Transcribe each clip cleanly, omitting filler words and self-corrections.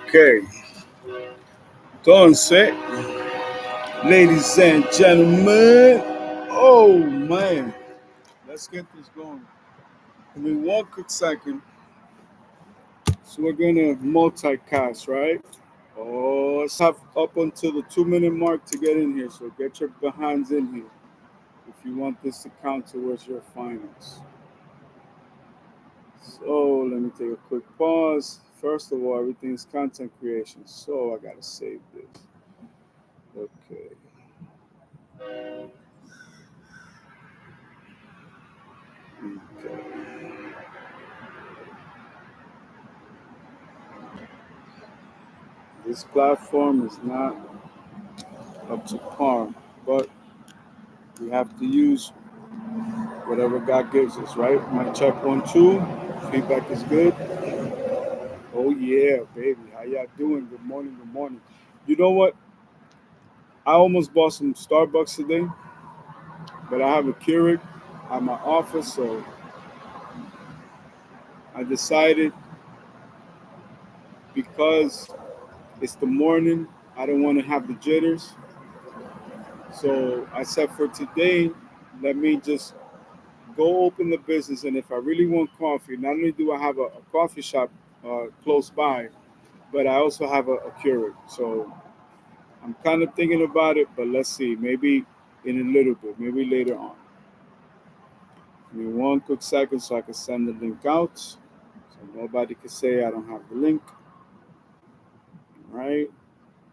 Okay. Entonces, ladies and gentlemen, oh man, let's get this going. Give me one quick second. So we're gonna multicast, right? Oh, let's have up until the 2 minute mark to get in here. So get your behinds in here if you want this to count towards your finals. So let me take a quick pause. First of all, everything is content creation, so I gotta save this. Okay. Okay. This platform is not up to par, but we have to use whatever God gives us, right? My check 1, 2. Feedback is good. Oh yeah, baby. How y'all doing? Good morning. Good morning. You know what? I almost bought some Starbucks today, but I have a Keurig at my office, so I decided because it's the morning, I don't want to have the jitters. So I said for today, let me just go open the business, and if I really want coffee, not only do I have a coffee shop close by, but I also have a Keurig. So I'm kind of thinking about it, but let's see. Maybe in a little bit, maybe later on. Give me one quick second so I can send the link out. So nobody can say I don't have the link. All right.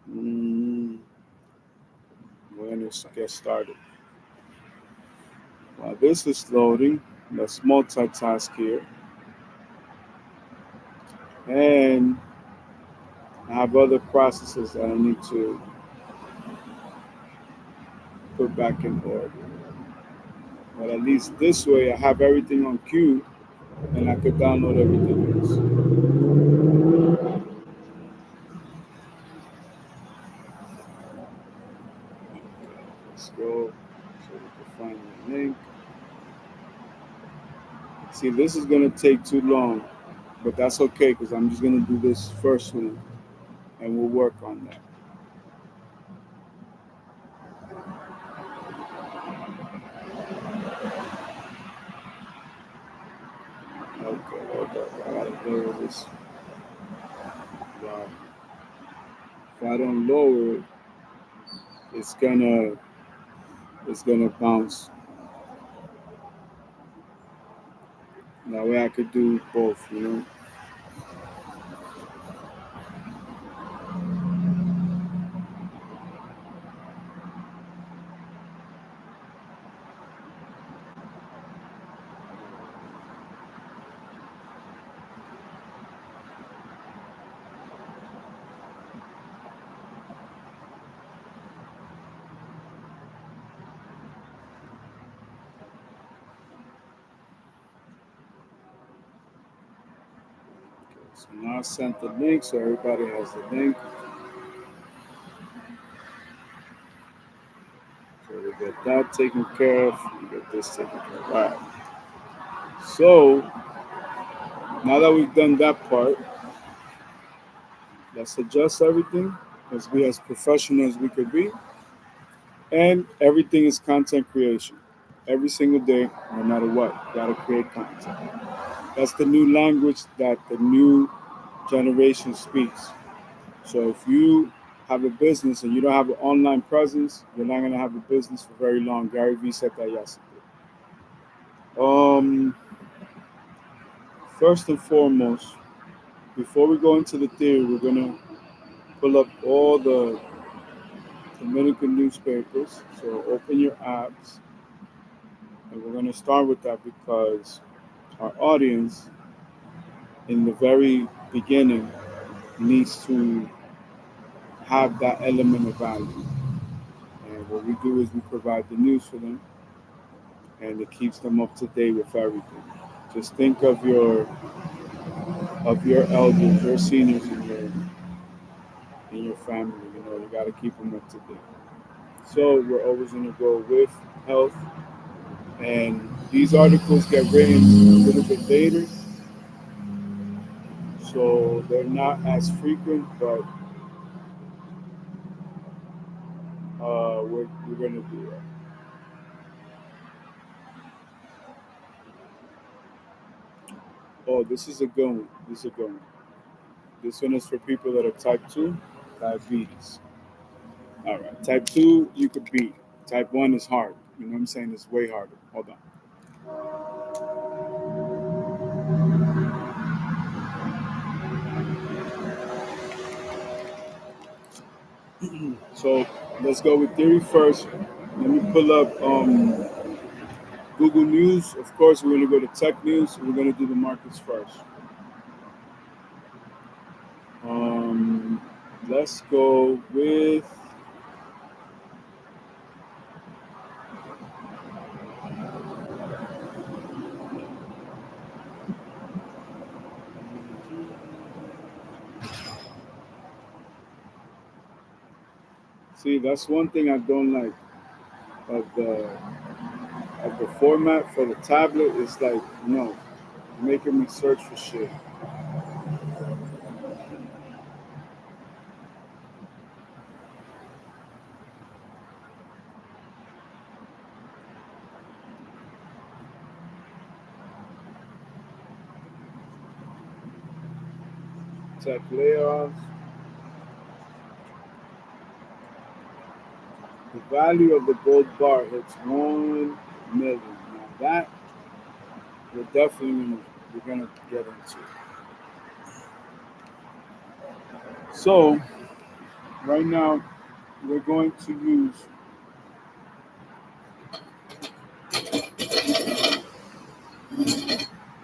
We're going to get started. While this is loading, let's multitask here. And I have other processes that I need to put back in order. But at least this way, I have everything on cue and I could download everything else. Let's go so we can find the link. See, this is going to take too long, but that's okay because I'm just going to do this first one and we'll work on that. Okay, hold up. I got to lower this. Wow. If I don't lower it, it's gonna bounce. That way I could do both, you know. So now I sent the link, so everybody has the link. So we get that taken care of. We get this taken care of. All right. So now that we've done that part, let's adjust everything as be as professional as we could be. And everything is content creation. Every single day, no matter what, you gotta create content. That's the new language that the new generation speaks. So if you have a business and you don't have an online presence, you're not gonna have a business for very long. Gary Vee said that yesterday. Um, First and foremost, before we go into the theory, we're gonna pull up all the Dominican newspapers. So open your apps, and we're gonna start with that because our audience, in the very beginning, needs to have that element of value. And what we do is we provide the news for them, and it keeps them up to date with everything. Just think of your elders, your seniors in your family. You know, you got to keep them up to date. So we're always going to go with health and These articles get written a little bit later, so they're not as frequent, but we're going to do that. Oh, this is a good one. This is a good one. This one is for people that are type 2, diabetes. All right. Type 2, you could beat. Type 1 is hard. You know what I'm saying? It's way harder. Hold on. So let's go with theory first. Let me pull up Google News. Of course, we're going to go to tech news. We're going to do the markets first. Um, let's go with. See, that's one thing I don't like of the format for the tablet. It's like no, making me search for shit. Tech layoffs. The value of the gold bar hits 1 million. Now that we're gonna get into. So right now we're going to use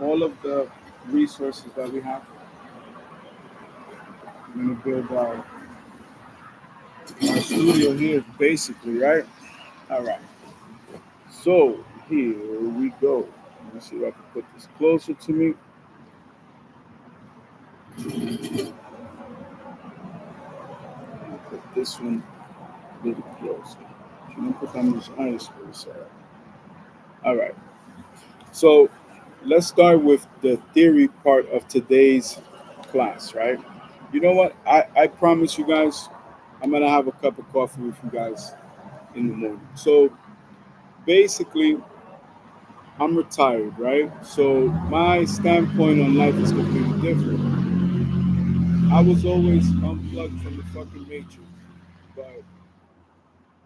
all of the resources that we have. We're gonna build our studio here basically, right? All right. So here we go. Let me see if I can put this closer to me. I'll put this one a little closer. If you don't put on this ice, please. All right. So let's start with the theory part of today's class, right? You know what? I promise you guys, I'm gonna have a cup of coffee with you guys in the morning. So basically, I'm retired, right? So my standpoint on life is completely different. I was always unplugged from the fucking matrix, but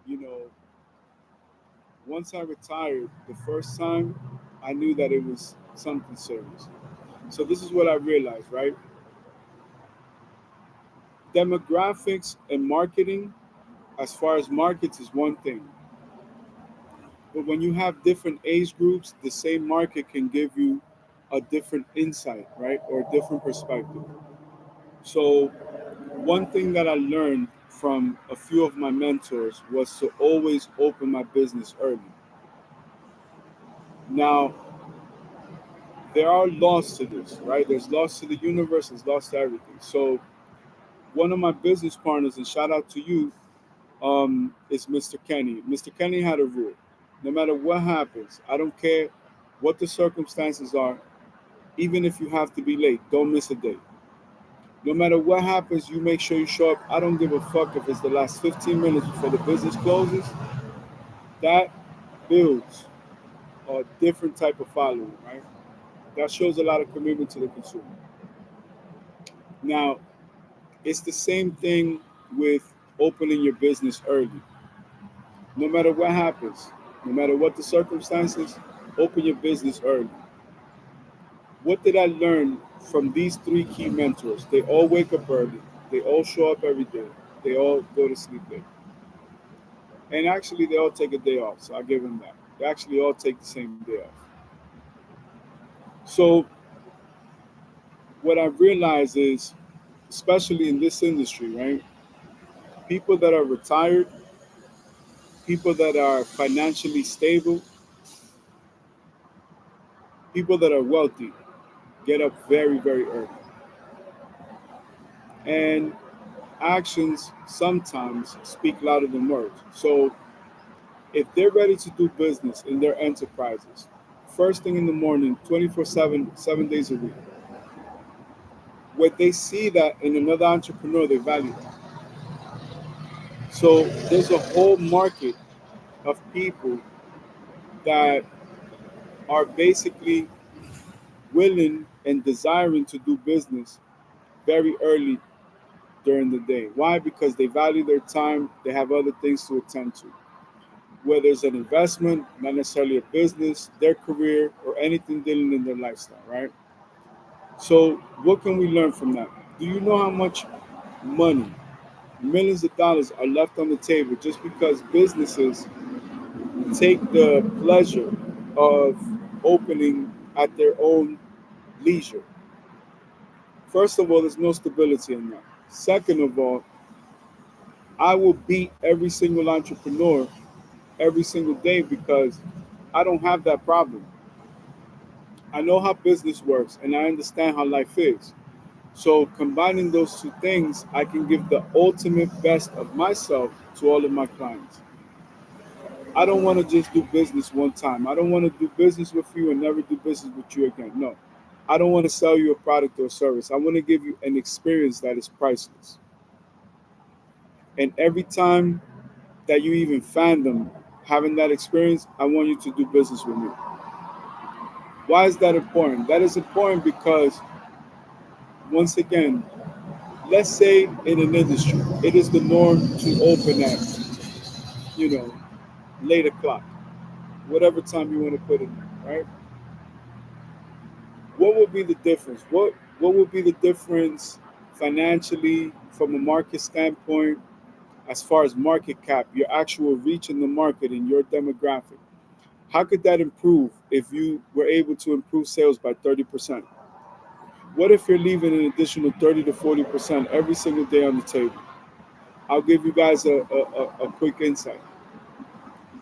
you know, once I retired the first time, I knew that it was something serious. So this is what I realized, right? Demographics and marketing, as far as markets, is one thing. But when you have different age groups, the same market can give you a different insight, right? Or a different perspective. So, one thing that I learned from a few of my mentors was to always open my business early. Now, there are laws to this, right? There's laws to the universe, there's laws to everything. So, one of my business partners, and shout out to you, is Mr. Kenny. Mr. Kenny had a rule. No matter what happens, I don't care what the circumstances are, even if you have to be late, don't miss a day. No matter what happens, you make sure you show up. I don't give a fuck if it's the last 15 minutes before the business closes. That builds a different type of following, right? That shows a lot of commitment to the consumer. Now, it's the same thing with opening your business early. No matter what happens, no matter what the circumstances, open your business early. What did I learn from these three key mentors? They all wake up early, they all show up every day, they all go to sleep late. And actually, they all take a day off, so I give them that. They actually all take the same day off. So, what I've realized is, especially in this industry, right? People that are retired, people that are financially stable, people that are wealthy get up very, very early. And actions sometimes speak louder than words. So if they're ready to do business in their enterprises first thing in the morning, 24/7, 7 days a week. When they see that in another entrepreneur, they value that. So there's a whole market of people that are basically willing and desiring to do business very early during the day. Why? Because they value their time, they have other things to attend to. Whether it's an investment, not necessarily a business, their career, or anything dealing in their lifestyle, right? So, what can we learn from that? Do you know how much money, millions of dollars, are left on the table just because businesses take the pleasure of opening at their own leisure? First of all, there's no stability in that. Second of all, I will beat every single entrepreneur every single day because I don't have that problem. I know how business works and I understand how life is. So, combining those two things, I can give the ultimate best of myself to all of my clients. I don't want to just do business one time. I don't want to do business with you and never do business with you again. No. I don't want to sell you a product or a service. I want to give you an experience that is priceless. And every time that you even fathom having that experience, I want you to do business with me. Why is that important? That is important because, once again, let's say in an industry, it is the norm to open at, you know, late o'clock, whatever time you want to put in there, right? What will be the difference? What will be the difference financially from a market standpoint as far as market cap, your actual reach in the market and your demographic? How could that improve if you were able to improve sales by 30%? What if you're leaving an additional 30 to 40% every single day on the table? I'll give you guys a quick insight.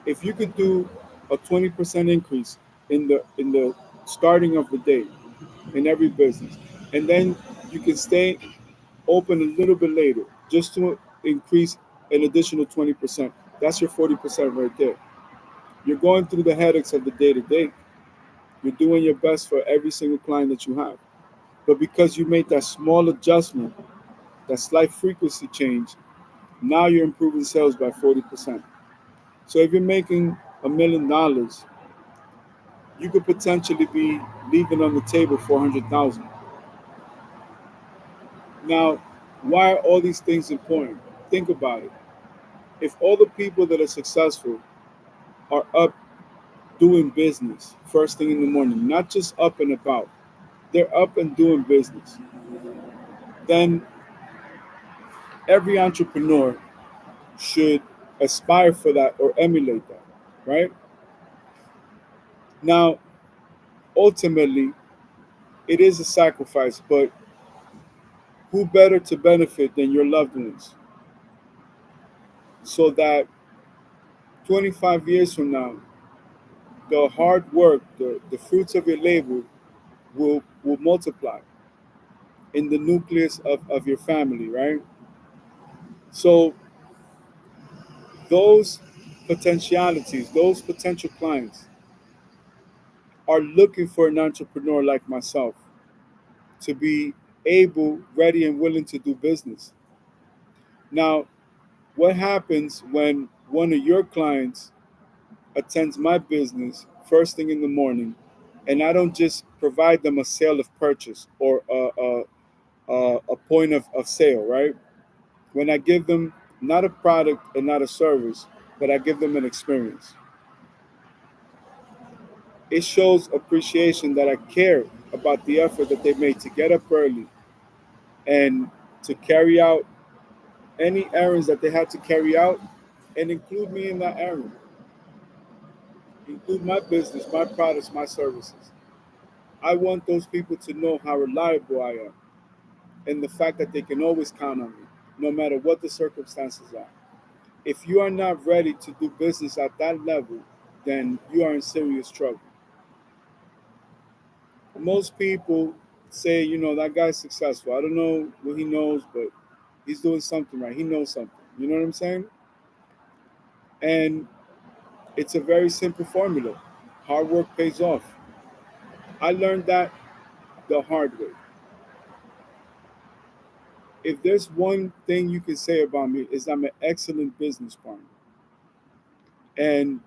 If you could do a 20% increase in the starting of the day in every business, and then you can stay open a little bit later just to increase an additional 20%. That's your 40% right there. You're going through the headaches of the day to day. You're doing your best for every single client that you have. But because you made that small adjustment, that slight frequency change, now you're improving sales by 40%. So if you're making $1 million, you could potentially be leaving on the table 400,000. Now, why are all these things important? Think about it. If all the people that are successful are up doing business first thing in the morning, not just up and about, they're up and doing business, then every entrepreneur should aspire for that or emulate that, right? Now, ultimately, it is a sacrifice, but who better to benefit than your loved ones? So that 25 years from now, the hard work, the fruits of your labor will multiply in the nucleus of your family, right? So those potentialities, those potential clients are looking for an entrepreneur like myself to be able, ready, and willing to do business. Now, what happens when one of your clients attends my business first thing in the morning, and I don't just provide them a sale of purchase or a point of sale, right? When I give them not a product and not a service, but I give them an experience, it shows appreciation that I care about the effort that they made to get up early and to carry out any errands that they had to carry out and include me in that errand, include my business, my products, my services. I want those people to know how reliable I am and the fact that they can always count on me, no matter what the circumstances are. If you are not ready to do business at that level, then you are in serious trouble. Most people say, that guy's successful. I don't know what he knows, but he's doing something right. He knows something. You know what I'm saying? And it's a very simple formula. Hard work pays off. I learned that the hard way. If there's one thing you can say about me is I'm an excellent business partner. And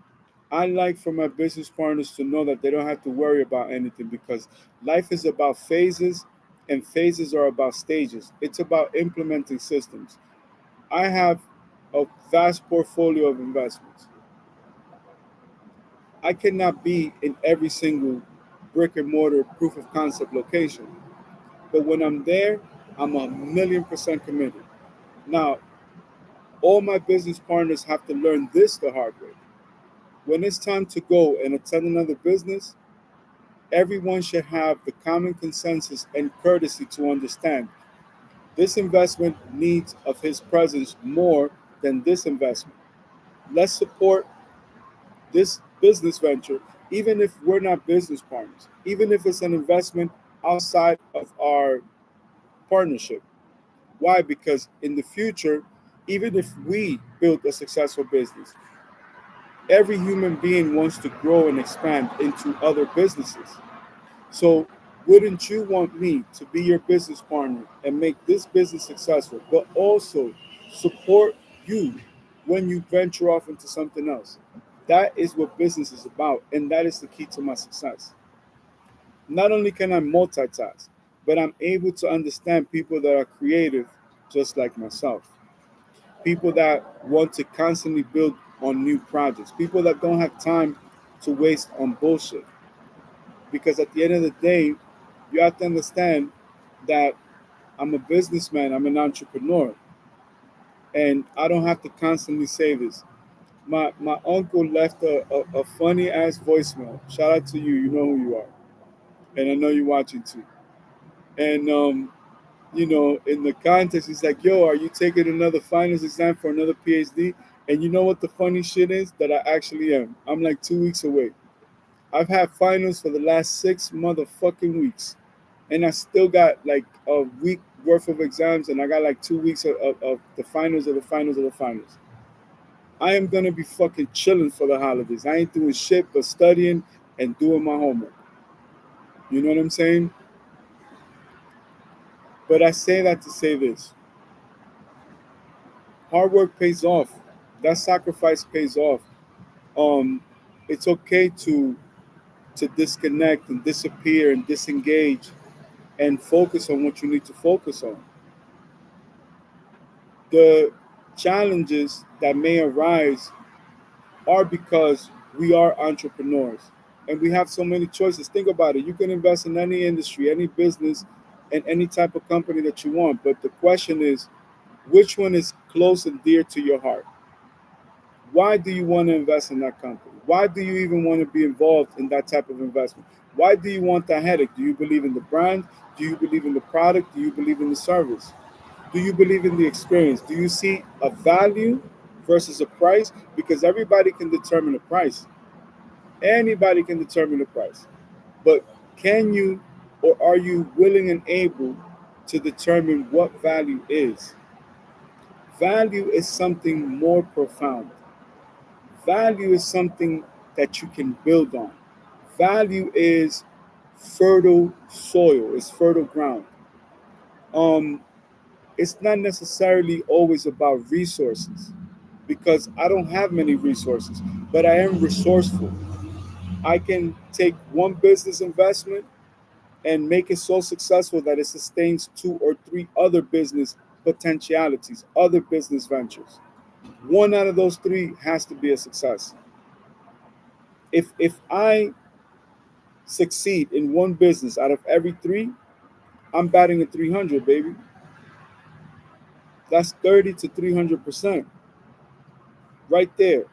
I like for my business partners to know that they don't have to worry about anything because life is about phases and phases are about stages. It's about implementing systems. I have a vast portfolio of investments. I cannot be in every single brick and mortar proof of concept location. But when I'm there, I'm 1,000,000% committed. Now, all my business partners have to learn this the hard way. When it's time to go and attend another business, everyone should have the common consensus and courtesy to understand this investment needs of his presence more than this investment. Let's support this business venture, even if we're not business partners, even if it's an investment outside of our partnership. Why? Because in the future, even if we build a successful business, every human being wants to grow and expand into other businesses. So, wouldn't you want me to be your business partner and make this business successful, but also support you when you venture off into something else? That is what business is about, and that is the key to my success. Not only can I multitask, but I'm able to understand people that are creative just like myself. People that want to constantly build on new projects, people that don't have time to waste on bullshit. Because at the end of the day, you have to understand that I'm a businessman, I'm an entrepreneur, and I don't have to constantly say this. My uncle left a funny ass voicemail. Shout out to you, you know who you are. And I know you're watching too. And in the context, he's like, "Yo, are you taking another finals exam for another PhD?" And you know what the funny shit is? That I actually am. I'm like 2 weeks away. I've had finals for the last 6 motherfucking weeks, and I still got like a week worth of exams, and I got like 2 weeks of the finals of the finals of the finals. I am gonna be fucking chilling for the holidays. I ain't doing shit but studying and doing my homework. You know what I'm saying? But I say that to say this: hard work pays off. That sacrifice pays off. Um, it's okay to disconnect and disappear and disengage and focus on what you need to focus on. The challenges that may arise are because we are entrepreneurs and we have so many choices. Think about it. You can invest in any industry, any business, and any type of company that you want. But the question is, which one is close and dear to your heart? Why do you want to invest in that company? Why do you even want to be involved in that type of investment? Why do you want that headache? Do you believe in the brand? Do you believe in the product? Do you believe in the service? Do you believe in the experience? Do you see a value versus a price? Because everybody can determine a price. Anybody can determine the price. But can you or are you willing and able to determine what value is? Value is something more profound. Value is something that you can build on. Value is fertile soil, it's fertile ground. Um, it's not necessarily always about resources because I don't have many resources, but I am resourceful. I can take one business investment and make it so successful that it sustains two or three other business potentialities, other business ventures. One out of those three has to be a success. If I succeed in one business out of every three, I'm batting at 300, baby. That's 30 to 300% right there.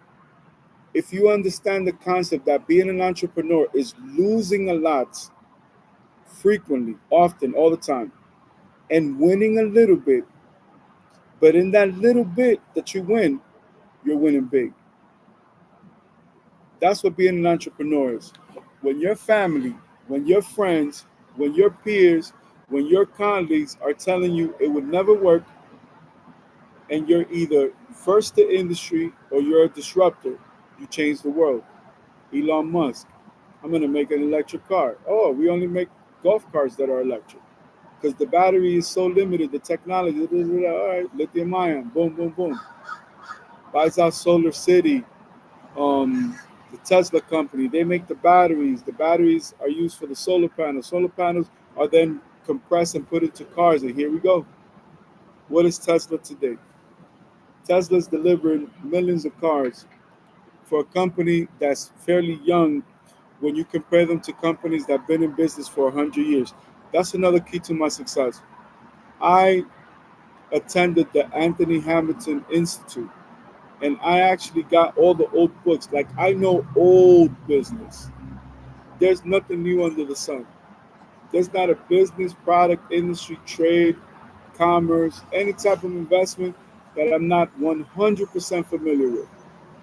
If you understand the concept that being an entrepreneur is losing a lot frequently, often, all the time, and winning a little bit, but in that little bit that you win, you're winning big. That's what being an entrepreneur is. When your family, when your friends, when your peers, when your colleagues are telling you it would never work, and you're either first to industry or you're a disruptor, you change the world. Elon Musk. I'm gonna make an electric car. Oh, we only make golf cars that are electric because the battery is so limited. The technology, all right, lithium ion, boom, boom, boom. Buys out Solar City, the Tesla company. They make the batteries. The batteries are used for the solar panels. Solar panels are then compressed and put into cars. And here we go. What is Tesla today? Tesla's delivering millions of cars for a company that's fairly young when you compare them to companies that have been in business for 100 years. That's another key to my success. I attended the Anthony Hamilton Institute and I actually got all the old books. Like, I know old business. There's nothing new under the sun. There's not a business, product, industry, trade, commerce, any type of investment that I'm not 100% familiar with.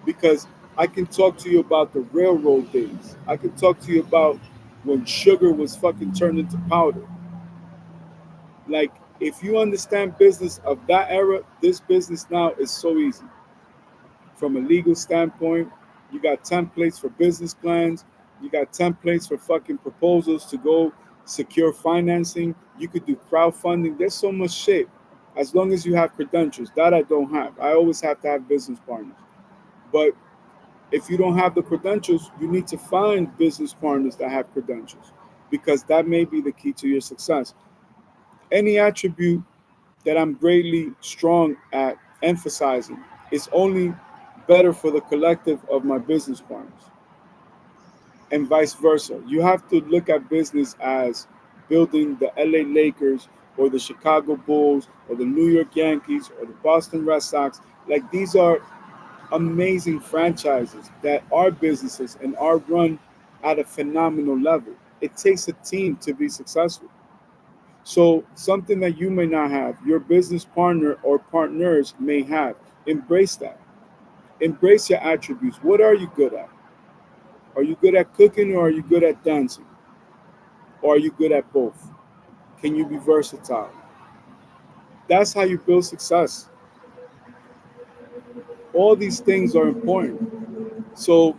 Because I can talk to you about the railroad days. I can talk to you about when sugar was fucking turned into powder. Like, if you understand business of that era, this business now is so easy. From a legal standpoint, you got templates for business plans, you got templates for fucking proposals to go secure financing, you could do crowdfunding. There's so much shit. As long as you have credentials, that I don't have. I always have to have business partners. But if you don't have the credentials, you need to find business partners that have credentials because that may be the key to your success. Any attribute that I'm greatly strong at emphasizing is only better for the collective of my business partners and vice versa. You have to look at business as building the LA Lakers or the Chicago Bulls or the New York Yankees or the Boston Red Sox. Like, these are amazing franchises that are businesses and are run at a phenomenal level. It takes a team to be successful. So, something that you may not have, your business partner or partners may have. Embrace that. Embrace your attributes. What are you good at? Are you good at cooking or are you good at dancing? Or are you good at both? Can you be versatile? That's how you build success. All these things are important. So,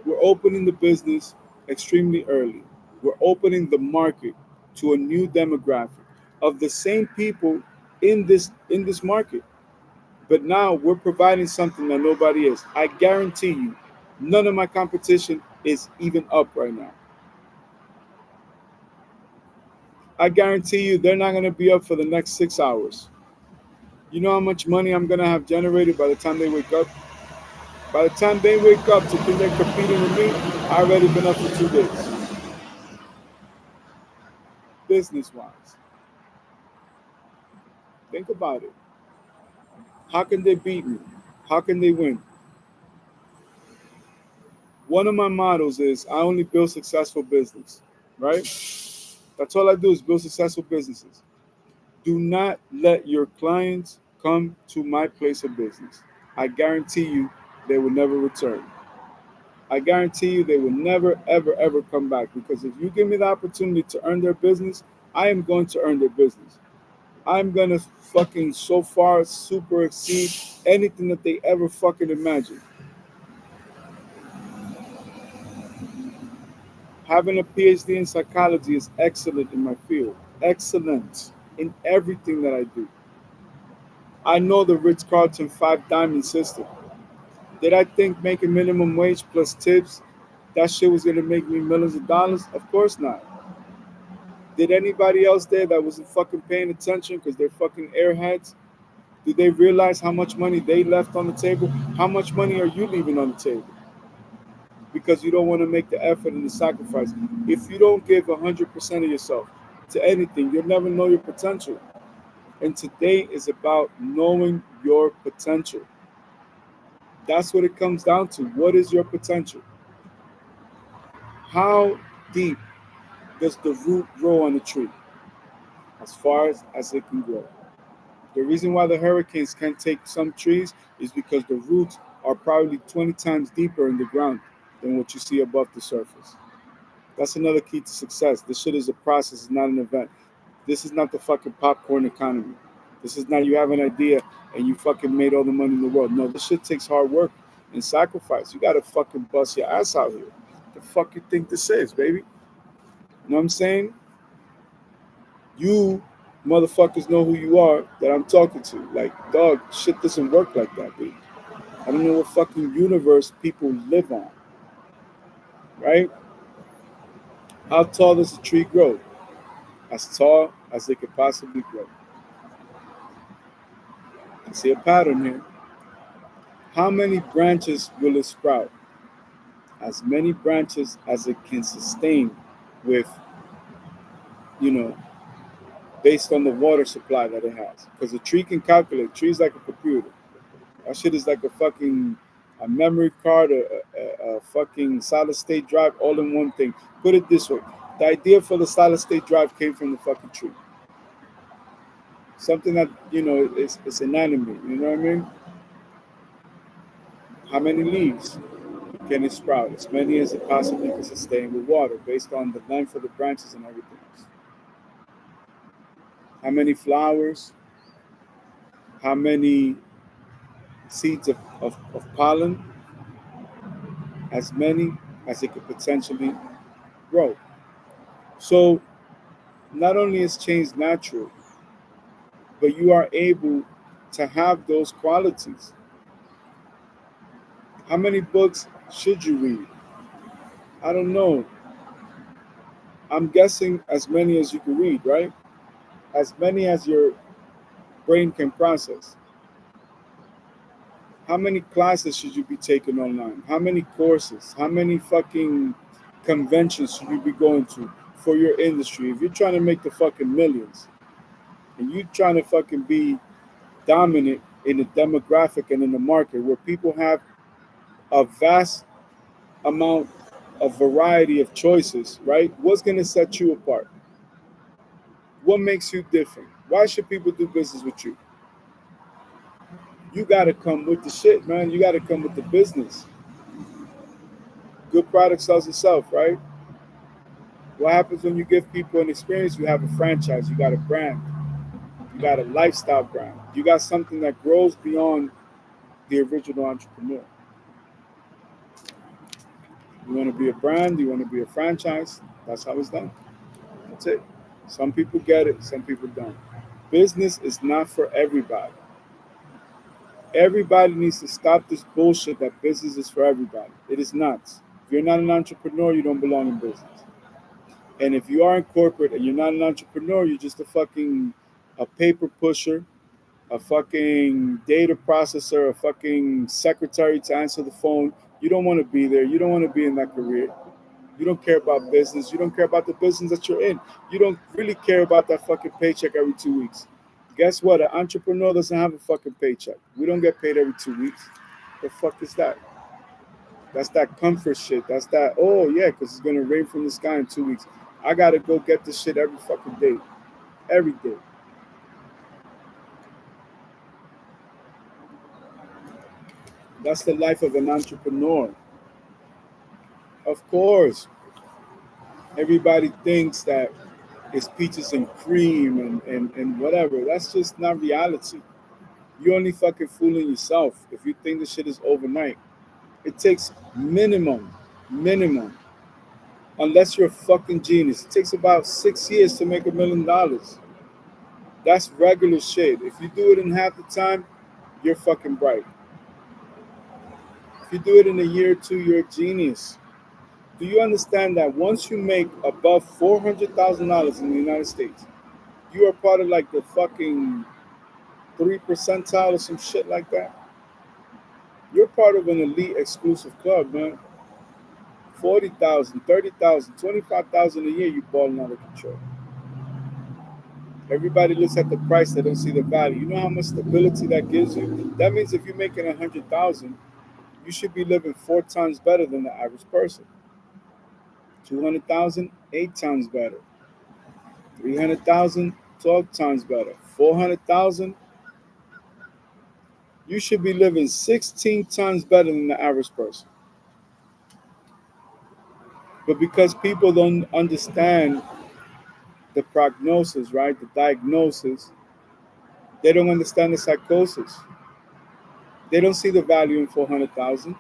we're opening the business extremely early. We're opening the market to a new demographic of the same people in this market. But now we're providing something that nobody is. I guarantee you, none of my competition is even up right now. I guarantee you they're not going to be up for the next 6 hours. You know how much money I'm going to have generated by the time they wake up? By the time they wake up to think they're competing with me, I already been up for 2 days, business wise. Think about it. How can they beat me? How can they win? One of my models is I only build successful business, right? That's all I do is build successful businesses. Do not let your clients come to my place of business. I guarantee you they will never return. I guarantee you they will never, ever, ever come back because if you give me the opportunity to earn their business, I am going to earn their business. I'm going to fucking so far super exceed anything that they ever fucking imagine. Having a PhD in psychology is excellent in my field. Excellent in everything that I do. I know the Ritz Carlton five diamond system. Did I think making minimum wage plus tips, that shit was gonna make me millions of dollars? Of course not. Did anybody else there that wasn't fucking paying attention because they're fucking airheads? Did they realize how much money they left on the table? How much money are you leaving on the table? Because you don't want to make the effort and the sacrifice. If you don't give 100% of yourself to anything, you'll never know your potential. And today is about knowing your potential. That's what it comes down to. What is your potential? How deep does the root grow on the tree? As far as it can grow. The reason why the hurricanes can't take some trees is because the roots are probably 20 times deeper in the ground than what you see above the surface. That's another key to success. This shit is a process, it's not an event. This is not the fucking popcorn economy. This is not you have an idea and you fucking made all the money in the world. No, this shit takes hard work and sacrifice. You gotta fucking bust your ass out here. The fuck you think this is, baby? You know what I'm saying? You motherfuckers know who you are that I'm talking to. Like, dog, shit doesn't work like that, baby. I don't know what fucking universe people live on, right? How tall does a tree grow? As tall as it could possibly grow. I see a pattern here. How many branches will it sprout? As many branches as it can sustain with, you know, based on the water supply that it has. Because a tree can calculate. Tree's like a computer. That shit is like a memory card, a fucking solid state drive, all in one thing. Put it this way: the idea for the solid state drive came from the fucking tree. Something that is inanimate. You know what I mean? How many leaves can it sprout? As many as it possibly can sustain with water, based on the length of the branches and everything else. How many flowers? How many seeds of pollen? As many as it could potentially grow. So not only is change natural, but you are able to have those qualities. How many books should you read? I don't know. I'm guessing as many as you can read, right? As many as your brain can process. How many classes should you be taking online? How many courses? How many fucking conventions should you be going to for your industry? If you're trying to make the fucking millions and you're trying to fucking be dominant in the demographic and in the market where people have a vast amount of variety of choices, right? What's going to set you apart? What makes you different? Why should people do business with you? You got to come with the shit, man. You got to come with the business. Good product sells itself, right? What happens when you give people an experience? You have a franchise, you got a brand, you got a lifestyle brand, you got something that grows beyond the original entrepreneur. You want to be a brand, you want to be a franchise, that's how it's done. That's it. Some people get it, some people don't. Business is not for everybody. Everybody needs to stop this bullshit that business is for everybody. It is not. If you're not an entrepreneur, you don't belong in business. And if you are in corporate and you're not an entrepreneur, you're just a paper pusher, a fucking data processor, a fucking secretary to answer the phone. You don't want to be there. You don't want to be in that career. You don't care about business. You don't care about the business that you're in. You don't really care about that fucking paycheck every 2 weeks. Guess what? An entrepreneur doesn't have a fucking paycheck. We don't get paid every 2 weeks. The fuck is that? That's that comfort shit. That's that, oh yeah, because it's going to rain from the sky in 2 weeks. I got to go get this shit every fucking day. Every day. That's the life of an entrepreneur. Of course, everybody thinks that it's peaches and cream and whatever. That's just not reality. You're only fucking fooling yourself if you think this shit is overnight. It takes minimum, unless you're a fucking genius. It takes about 6 years to make $1 million. That's regular shit. If you do it in half the time, you're fucking bright. If you do it in a year or two, you're a genius. Do you understand that once you make above $400,000 in the United States, you are part of like the fucking 3 percentile or some shit like that? You're part of an elite exclusive club, man. 40,000, 30,000, 25,000 a year, you balling out of control. Everybody looks at the price, they don't see the value. You know how much stability that gives you? That means if you're making 100,000, you should be living 4 times better than the average person. 200,000, 8 times better. 300,000, 12 times better. 400,000, you should be living 16 times better than the average person. But because people don't understand the prognosis, right? The diagnosis, they don't understand the psychosis. They don't see the value in 400,000.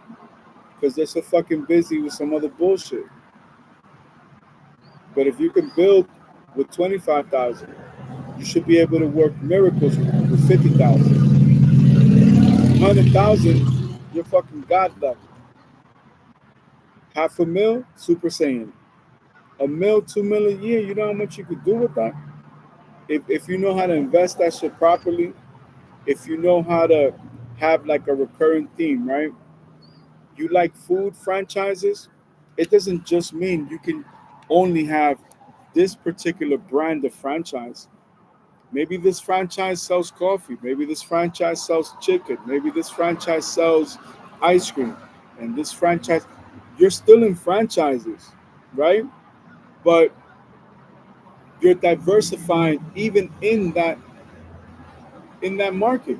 because they're so fucking busy with some other bullshit. But if you can build with 25,000, you should be able to work miracles with 50,000. 100,000, you're fucking god level. Half a mil, super saiyan. A mil, 2 mil a year, you know how much you could do with that? If you know how to invest that shit properly, if you know how to have like a recurring theme, right? You like food franchises, it doesn't just mean you can only have this particular brand of franchise. Maybe this franchise sells coffee. Maybe this franchise sells chicken. Maybe this franchise sells ice cream. And this franchise, you're still in franchises, right? But you're diversifying even in that market.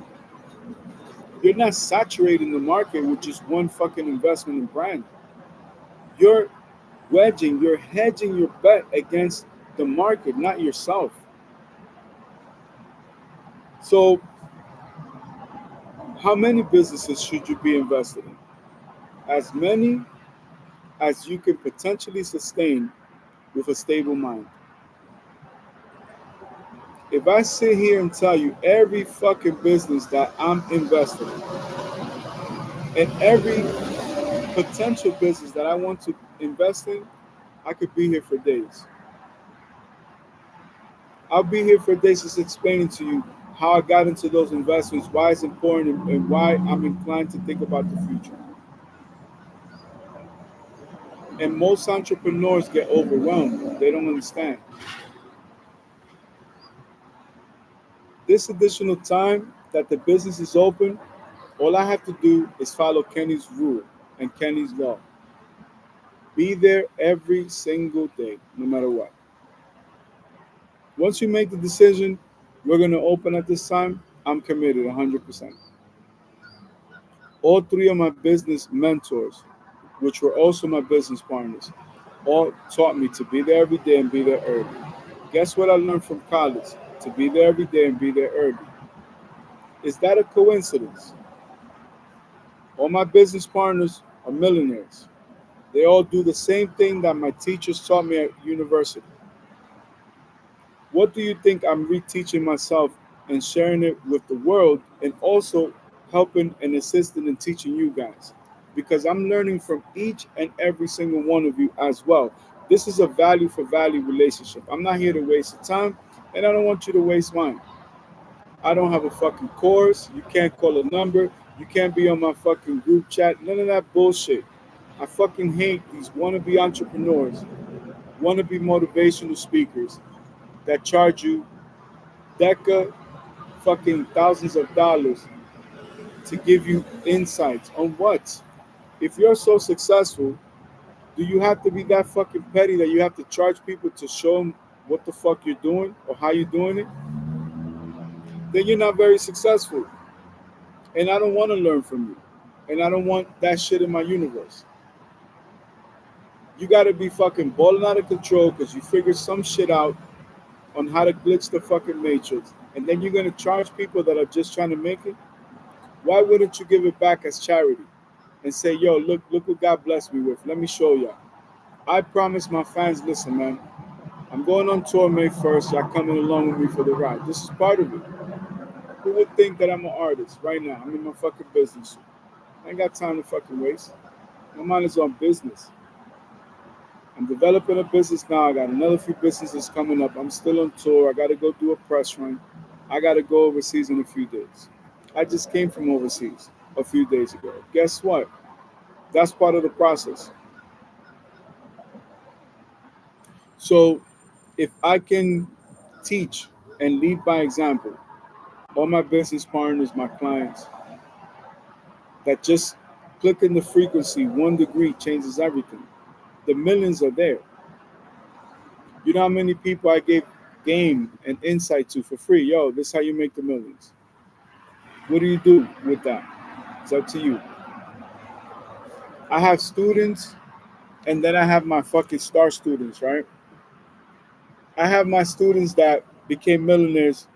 You're not saturating the market with just one fucking investment in brand. You're you're hedging your bet against the market, not yourself. So, how many businesses should you be invested in? As many as you can potentially sustain with a stable mind. If I sit here and tell you every fucking business that I'm invested in and every potential business that I want to invest in, I could be here for days. I'll be here for days just explaining to you how I got into those investments, why it's important, and why I'm inclined to think about the future. And most entrepreneurs get overwhelmed. They don't understand. This additional time that the business is open, all I have to do is follow Kenny's rule and Kenny's law. Be there every single day, no matter what. Once you make the decision, we're going to open at this time, I'm committed 100%. All three of my business mentors, which were also my business partners, all taught me to be there every day and be there early. Guess what I learned from college? To be there every day and be there early. Is that a coincidence? All my business partners are millionaires. They all do the same thing that my teachers taught me at university. What do you think I'm reteaching myself and sharing it with the world and also helping and assisting and teaching you guys? Because I'm learning from each and every single one of you as well. This is a value for value relationship. I'm not here to waste your time and I don't want you to waste mine. I don't have a fucking course. You can't call a number. You can't be on my fucking group chat. None of that bullshit. I fucking hate these wannabe entrepreneurs, wannabe motivational speakers that charge you deca fucking thousands of dollars to give you insights on what? If you're so successful, do you have to be that fucking petty that you have to charge people to show them what the fuck you're doing or how you're doing it? Then you're not very successful. And I don't want to learn from you. And I don't want that shit in my universe. You got to be fucking balling out of control because you figured some shit out on how to glitch the fucking matrix. And then you're going to charge people that are just trying to make it. Why wouldn't you give it back as charity and say, yo, look what God blessed me with. Let me show y'all. I promise my fans, listen, man, I'm going on tour May 1st. Y'all coming along with me for the ride. This is part of it. Who would think that I'm an artist right now? I'm in my fucking business. I ain't got time to fucking waste. My mind is on business. I'm developing a business now. I got another few businesses coming up. I'm still on tour. I got to go do a press run. I got to go overseas in a few days. I just came from overseas a few days ago. Guess what? That's part of the process. So if I can teach and lead by example, all my business partners, my clients, that just clicking the frequency 1 degree changes everything. The millions are there. You know how many people I gave game and insight to for free? Yo, this is how you make the millions. What do you do with that? It's up to you. I have students and then I have my fucking star students, right? I have my students that became millionaires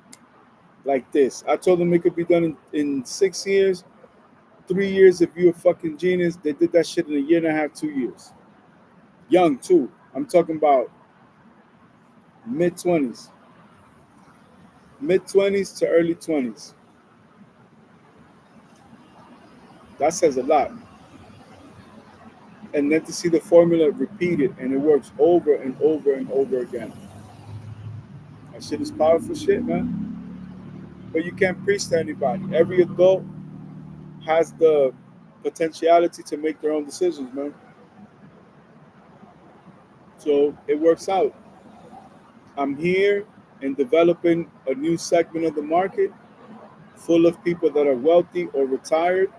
like this. I told them it could be done in 6 years. 3 years if you're a fucking genius. They did that shit in a year and a half, 2 years. Young too. I'm talking about mid 20s, mid 20s to early 20s. That says a lot. And then to see the formula repeated and it works over and over and over again. That shit is powerful shit, man. But you can't preach to anybody. Every adult has the potentiality to make their own decisions, man. So it works out. I'm here and developing a new segment of the market full of people that are wealthy or retired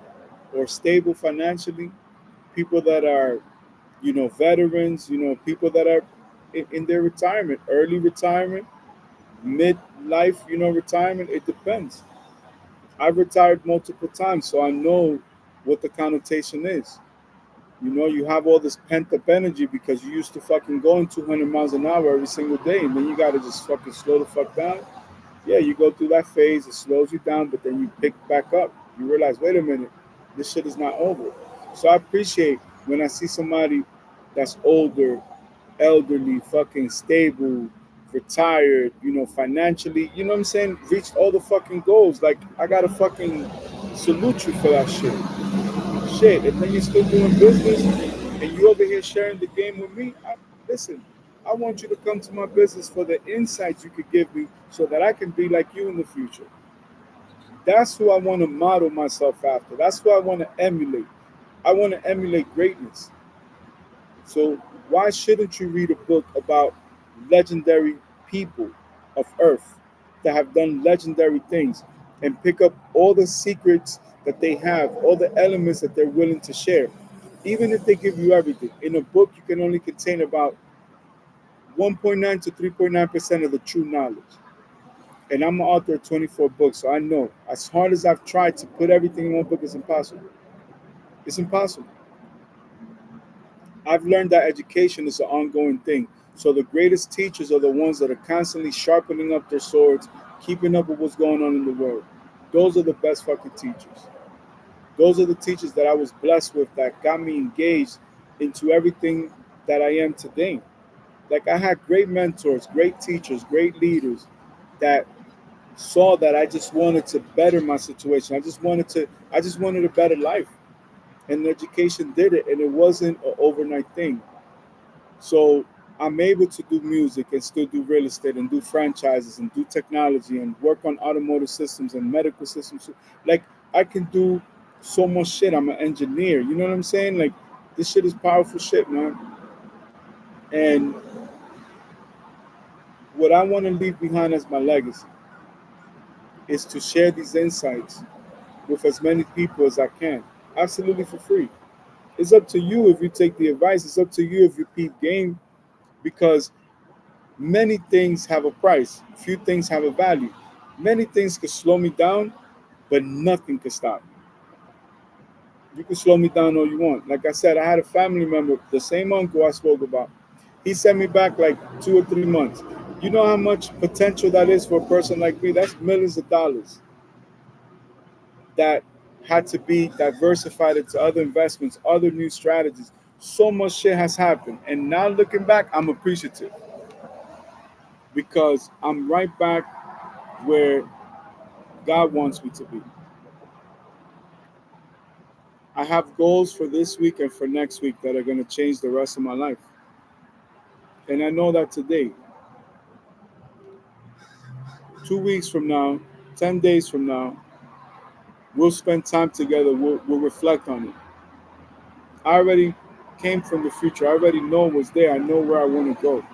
or stable financially, people that are, veterans, people that are in their retirement, early retirement, mid-life, retirement. It depends. I've retired multiple times, so I know what the connotation is. You have all this pent up energy because you used to fucking going 200 miles an hour every single day, and then you got to just fucking slow the fuck down. Yeah, you go through that phase, it slows you down, but then you pick back up. You realize, wait a minute, this shit is not over. So I appreciate when I see somebody that's older, elderly, fucking stable, retired, financially, you know what I'm saying, reached all the fucking goals. Like, I gotta fucking salute you for that shit. Shit, and then you're still doing business and you over here sharing the game with me. Listen, I want you to come to my business for the insights you could give me so that I can be like you in the future. That's who I want to model myself after. That's who I want to emulate. I want to emulate greatness. So why shouldn't you read a book about legendary people of Earth that have done legendary things and pick up all the secrets that they have, all the elements that they're willing to share? Even if they give you everything, in a book you can only contain about 1.9 to 3.9% of the true knowledge. And I'm an author of 24 books, so I know as hard as I've tried to put everything in one book, it's impossible. It's impossible. I've learned that education is an ongoing thing. So the greatest teachers are the ones that are constantly sharpening up their swords, keeping up with what's going on in the world. Those are the best fucking teachers. Those are the teachers that I was blessed with that got me engaged into everything that I am today. Like, I had great mentors, great teachers, great leaders that saw that I just wanted to better my situation. I just wanted a better life. And education did it, and it wasn't an overnight thing. So I'm able to do music and still do real estate and do franchises and do technology and work on automotive systems and medical systems. Like, I can do so much shit. I'm an engineer. You know what I'm saying? Like, this shit is powerful shit, man. And what I want to leave behind as my legacy is to share these insights with as many people as I can, absolutely for free. It's up to you if you take the advice. It's up to you if you peep game, because many things have a price. Few things have a value. Many things could slow me down, but nothing could stop me. You can slow me down all you want. Like I said, I had a family member, the same uncle I spoke about. He sent me back like 2 or 3 months. You know how much potential that is for a person like me? That's millions of dollars that had to be diversified into other investments, other new strategies. So much shit has happened. And now looking back, I'm appreciative because I'm right back where God wants me to be. I have goals for this week and for next week that are going to change the rest of my life. And I know that today, 2 weeks from now, 10 days from now, we'll spend time together. We'll reflect on it. I already came from the future. I already know what's there. I know where I want to go.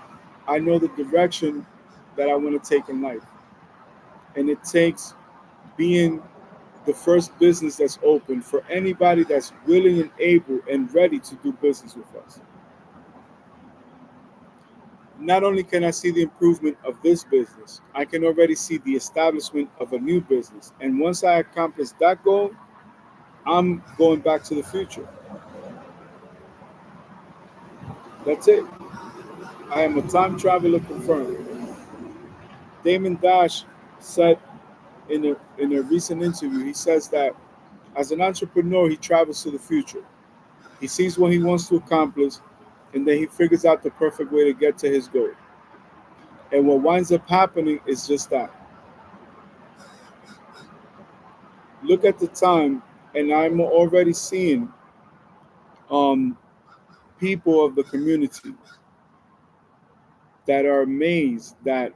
I know the direction that I want to take in life. And it takes being the first business that's open for anybody that's willing and able and ready to do business with us. Not only can I see the improvement of this business, I can already see the establishment of a new business. And once I accomplish that goal, I'm going back to the future. That's it. I am a time traveler confirmed. Damon Dash said in a recent interview, he says that As an entrepreneur, he travels to the future. He sees what he wants to accomplish, and then he figures out the perfect way to get to his goal. And what winds up happening is just that. Look at the time, and I'm already seeing um, people of the community that are amazed that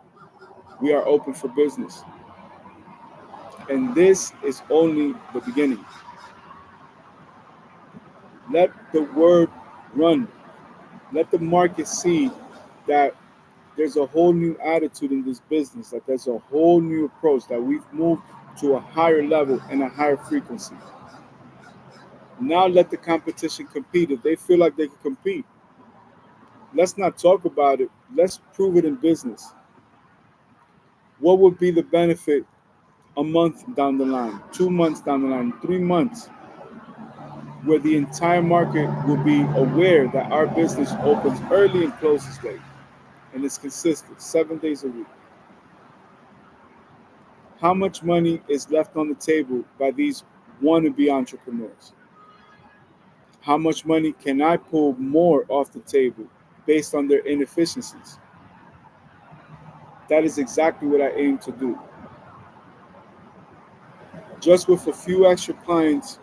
we are open for business. And this is only the beginning. Let the word run. Let the market see that there's a whole new attitude in this business, that there's a whole new approach, that we've moved to a higher level and a higher frequency. Now let the competition compete. If they feel like they can compete, let's not talk about it. Let's prove it in business. What would be the benefit a month down the line, 2 months down the line, 3 months, where the entire market will be aware that our business opens early and closes late and it's consistent 7 days a week? How much money is left on the table by these wannabe entrepreneurs? How much money can I pull more off the table based on their inefficiencies? That is exactly what I aim to do. Just with a few extra clients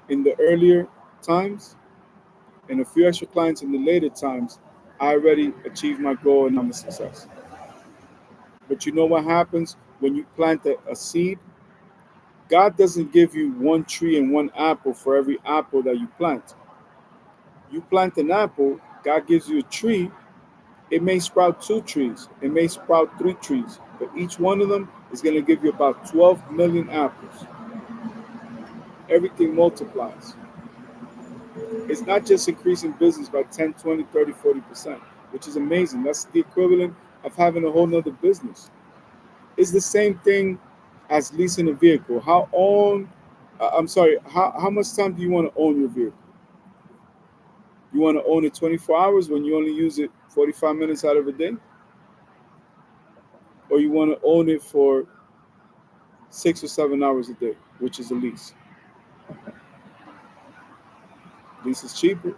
in the earlier times and a few extra clients in the later times, I already achieved my goal and I'm a success. But you know what happens when you plant a seed? God doesn't give you one tree and one apple for every apple that you plant. You plant an apple, God gives you a tree. It may sprout two trees, it may sprout three trees, but each one of them is going to give you about 12 million apples. Everything multiplies. It's not just increasing business by 10, 20, 30, 40%, which is amazing. That's the equivalent of having a whole nother business. It's the same thing as leasing a vehicle. How much time do you want to own your vehicle? You want to own it 24 hours when you only use it 45 minutes out of a day? Or you want to own it for 6 or 7 hours a day, which is a lease? Lease is cheaper.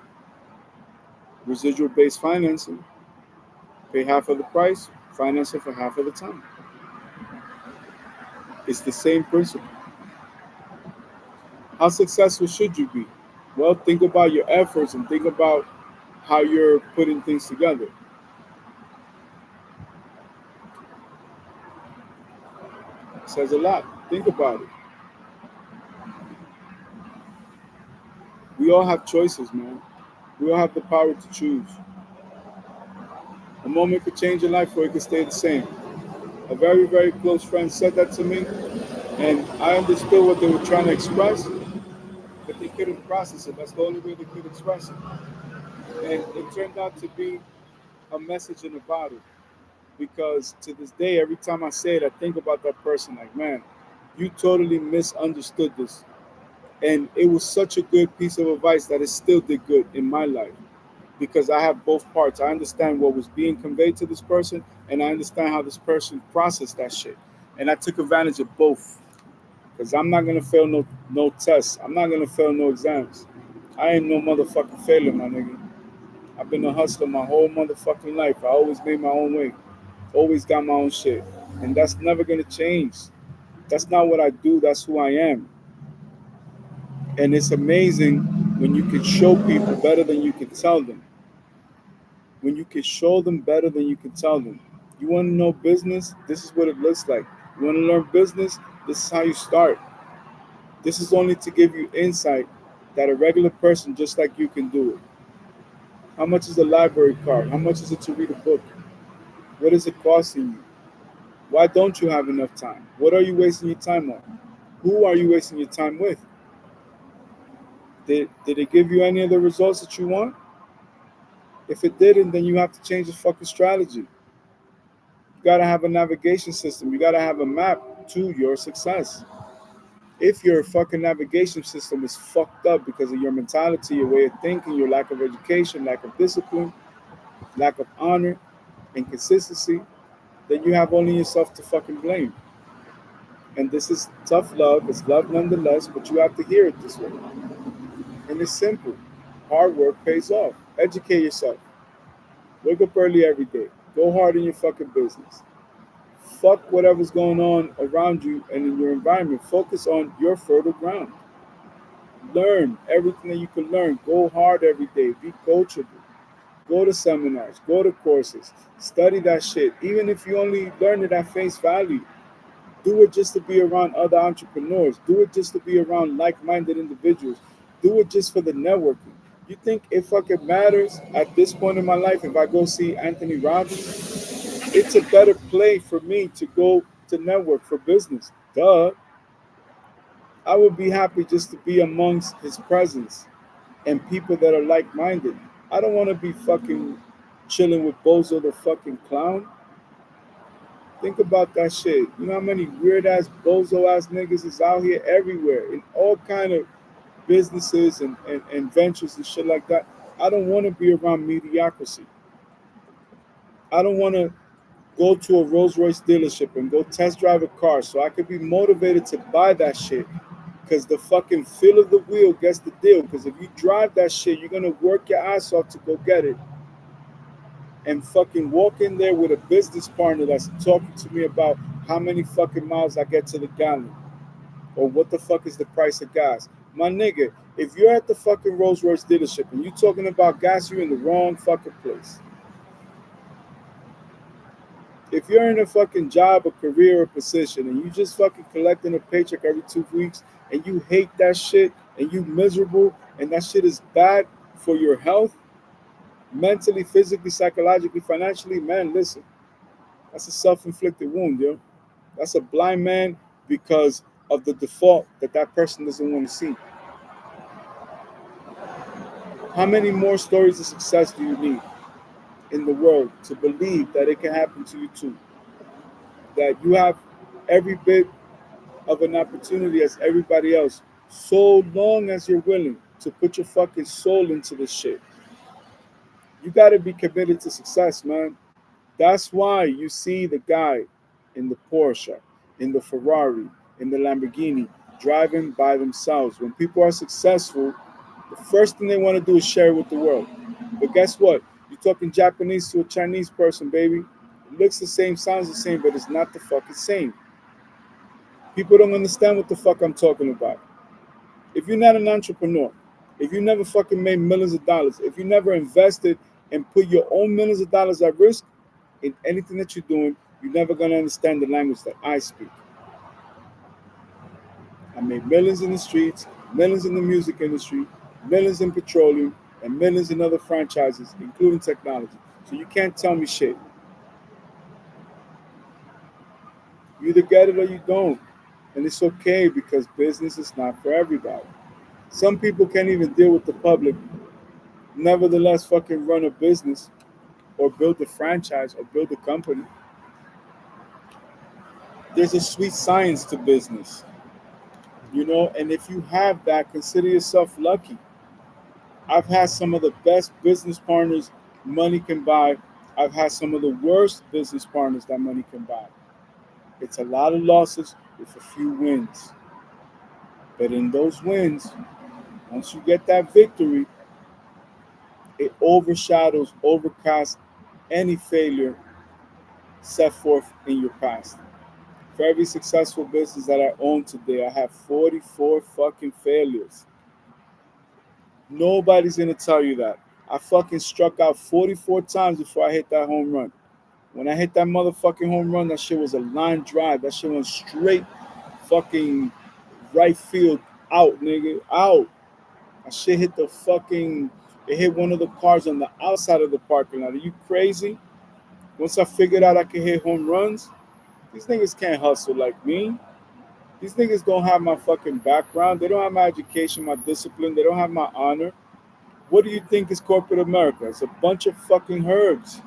Residual based financing, pay half of the price, finance it for half of the time. It's the same principle. How successful should you be? Well, think about your efforts and think about how you're putting things together. It says a lot. Think about it. We all have choices, man. We all have the power to choose. A moment could change your life or it could stay the same. A very, very close friend said that to me, and I understood what they were trying to express, but they couldn't process it. That's the only way they could express it. And it turned out to be a message in a bottle, because to this day, every time I say it, I think about that person like, man, you totally misunderstood this. And it was such a good piece of advice that it still did good in my life, because I have both parts. I understand what was being conveyed to this person, and I understand how this person processed that shit. And I took advantage of both, because I'm not gonna fail no tests. I'm not gonna fail no exams. I ain't no motherfucking failure, my nigga. I've been a hustler my whole motherfucking life. I always made my own way, always got my own shit, and that's never gonna change. That's not what I do. That's who I am. And it's amazing when you can show people better than you can tell them. When you can show them better than you can tell them. You want to know business? This is what it looks like. You want to learn business? This is how you start. This is only to give you insight that a regular person just like you can do it. How much is a library card? How much is it to read a book? What is it costing you? Why don't you have enough time? What are you wasting your time on? Who are you wasting your time with? Did it give you any of the results that you want? If it didn't, then you have to change the fucking strategy. You gotta have a navigation system. You gotta have a map to your success. If your fucking navigation system is fucked up because of your mentality, your way of thinking, your lack of education, lack of discipline, lack of honor and consistency, then you have only yourself to fucking blame. And this is tough love. It's love nonetheless, but you have to hear it this way. And it's simple. Hard work pays off. Educate yourself. Wake up early every day. Go hard in your fucking business. Fuck whatever's going on around you and in your environment. Focus on your fertile ground. Learn everything that you can learn. Go hard every day. Be coachable. Go to seminars. Go to courses. Study that shit. Even if you only learn it at face value, do it just to be around other entrepreneurs. Do it just to be around like-minded individuals. Do it just for the networking. You think it fucking matters at this point in my life if I go see Anthony Robbins? It's a better play for me to go to network for business. Duh. I would be happy just to be amongst his presence and people that are like-minded. I don't want to be fucking chilling with Bozo the fucking clown. Think about that shit. You know how many weird ass bozo ass niggas is out here everywhere in all kind of businesses and ventures and shit like that. I don't want to be around mediocrity. I don't want to go to a Rolls Royce dealership and go test drive a car so I could be motivated to buy that shit. Because the fucking feel of the wheel gets the deal. Because if you drive that shit, you're going to work your ass off to go get it. And fucking walk in there with a business partner that's talking to me about how many fucking miles I get to the gallon or what the fuck is the price of gas. My nigga, if you're at the fucking Rolls Royce dealership and you talking about gas, you're in the wrong fucking place. If you're in a fucking job, a career, or position, and you just fucking collecting a paycheck every 2 weeks, and you hate that shit, and you miserable, and that shit is bad for your health, mentally, physically, psychologically, financially, man, listen, that's a self-inflicted wound, yo. That's a blind man because of the default that that person doesn't want to see. How many more stories of success do you need in the world to believe that it can happen to you too? That you have every bit of an opportunity as everybody else, so long as you're willing to put your fucking soul into this shit. You got to be committed to success, man. That's why you see the guy in the Porsche, in the Ferrari, in the Lamborghini, driving by themselves. When people are successful, the first thing they want to do is share it with the world. But guess what? You're talking Japanese to a Chinese person, baby. It looks the same, sounds the same, but it's not the fucking same. People don't understand what the fuck I'm talking about. If you're not an entrepreneur, if you never fucking made millions of dollars, if you never invested and put your own millions of dollars at risk in anything that you're doing, you're never gonna understand the language that I speak. I made millions in the streets, millions in the music industry, millions in petroleum, and millions in other franchises, including technology. So you can't tell me shit. You either get it or you don't. And it's okay because business is not for everybody. Some people can't even deal with the public, nevertheless fucking run a business or build a franchise or build a company. There's a sweet science to business, you know, and if you have that, consider yourself lucky. I've had some of the best business partners money can buy. I've had some of the worst business partners that money can buy. It's a lot of losses with a few wins. But in those wins, once you get that victory, it overshadows, overcasts any failure set forth in your past. For every successful business that I own today, I have 44 fucking failures. Nobody's gonna tell you that. I fucking struck out 44 times before I hit that home run. When I hit that motherfucking home run, that shit was a line drive. That shit went straight fucking right field out, nigga. Out. That shit hit the fucking, it hit one of the cars on the outside of the parking lot. Are you crazy? Once I figured out I could hit home runs, these niggas can't hustle like me. These niggas don't have my fucking background. They don't have my education, my discipline. They don't have my honor. What do you think is corporate America? It's a bunch of fucking herbs.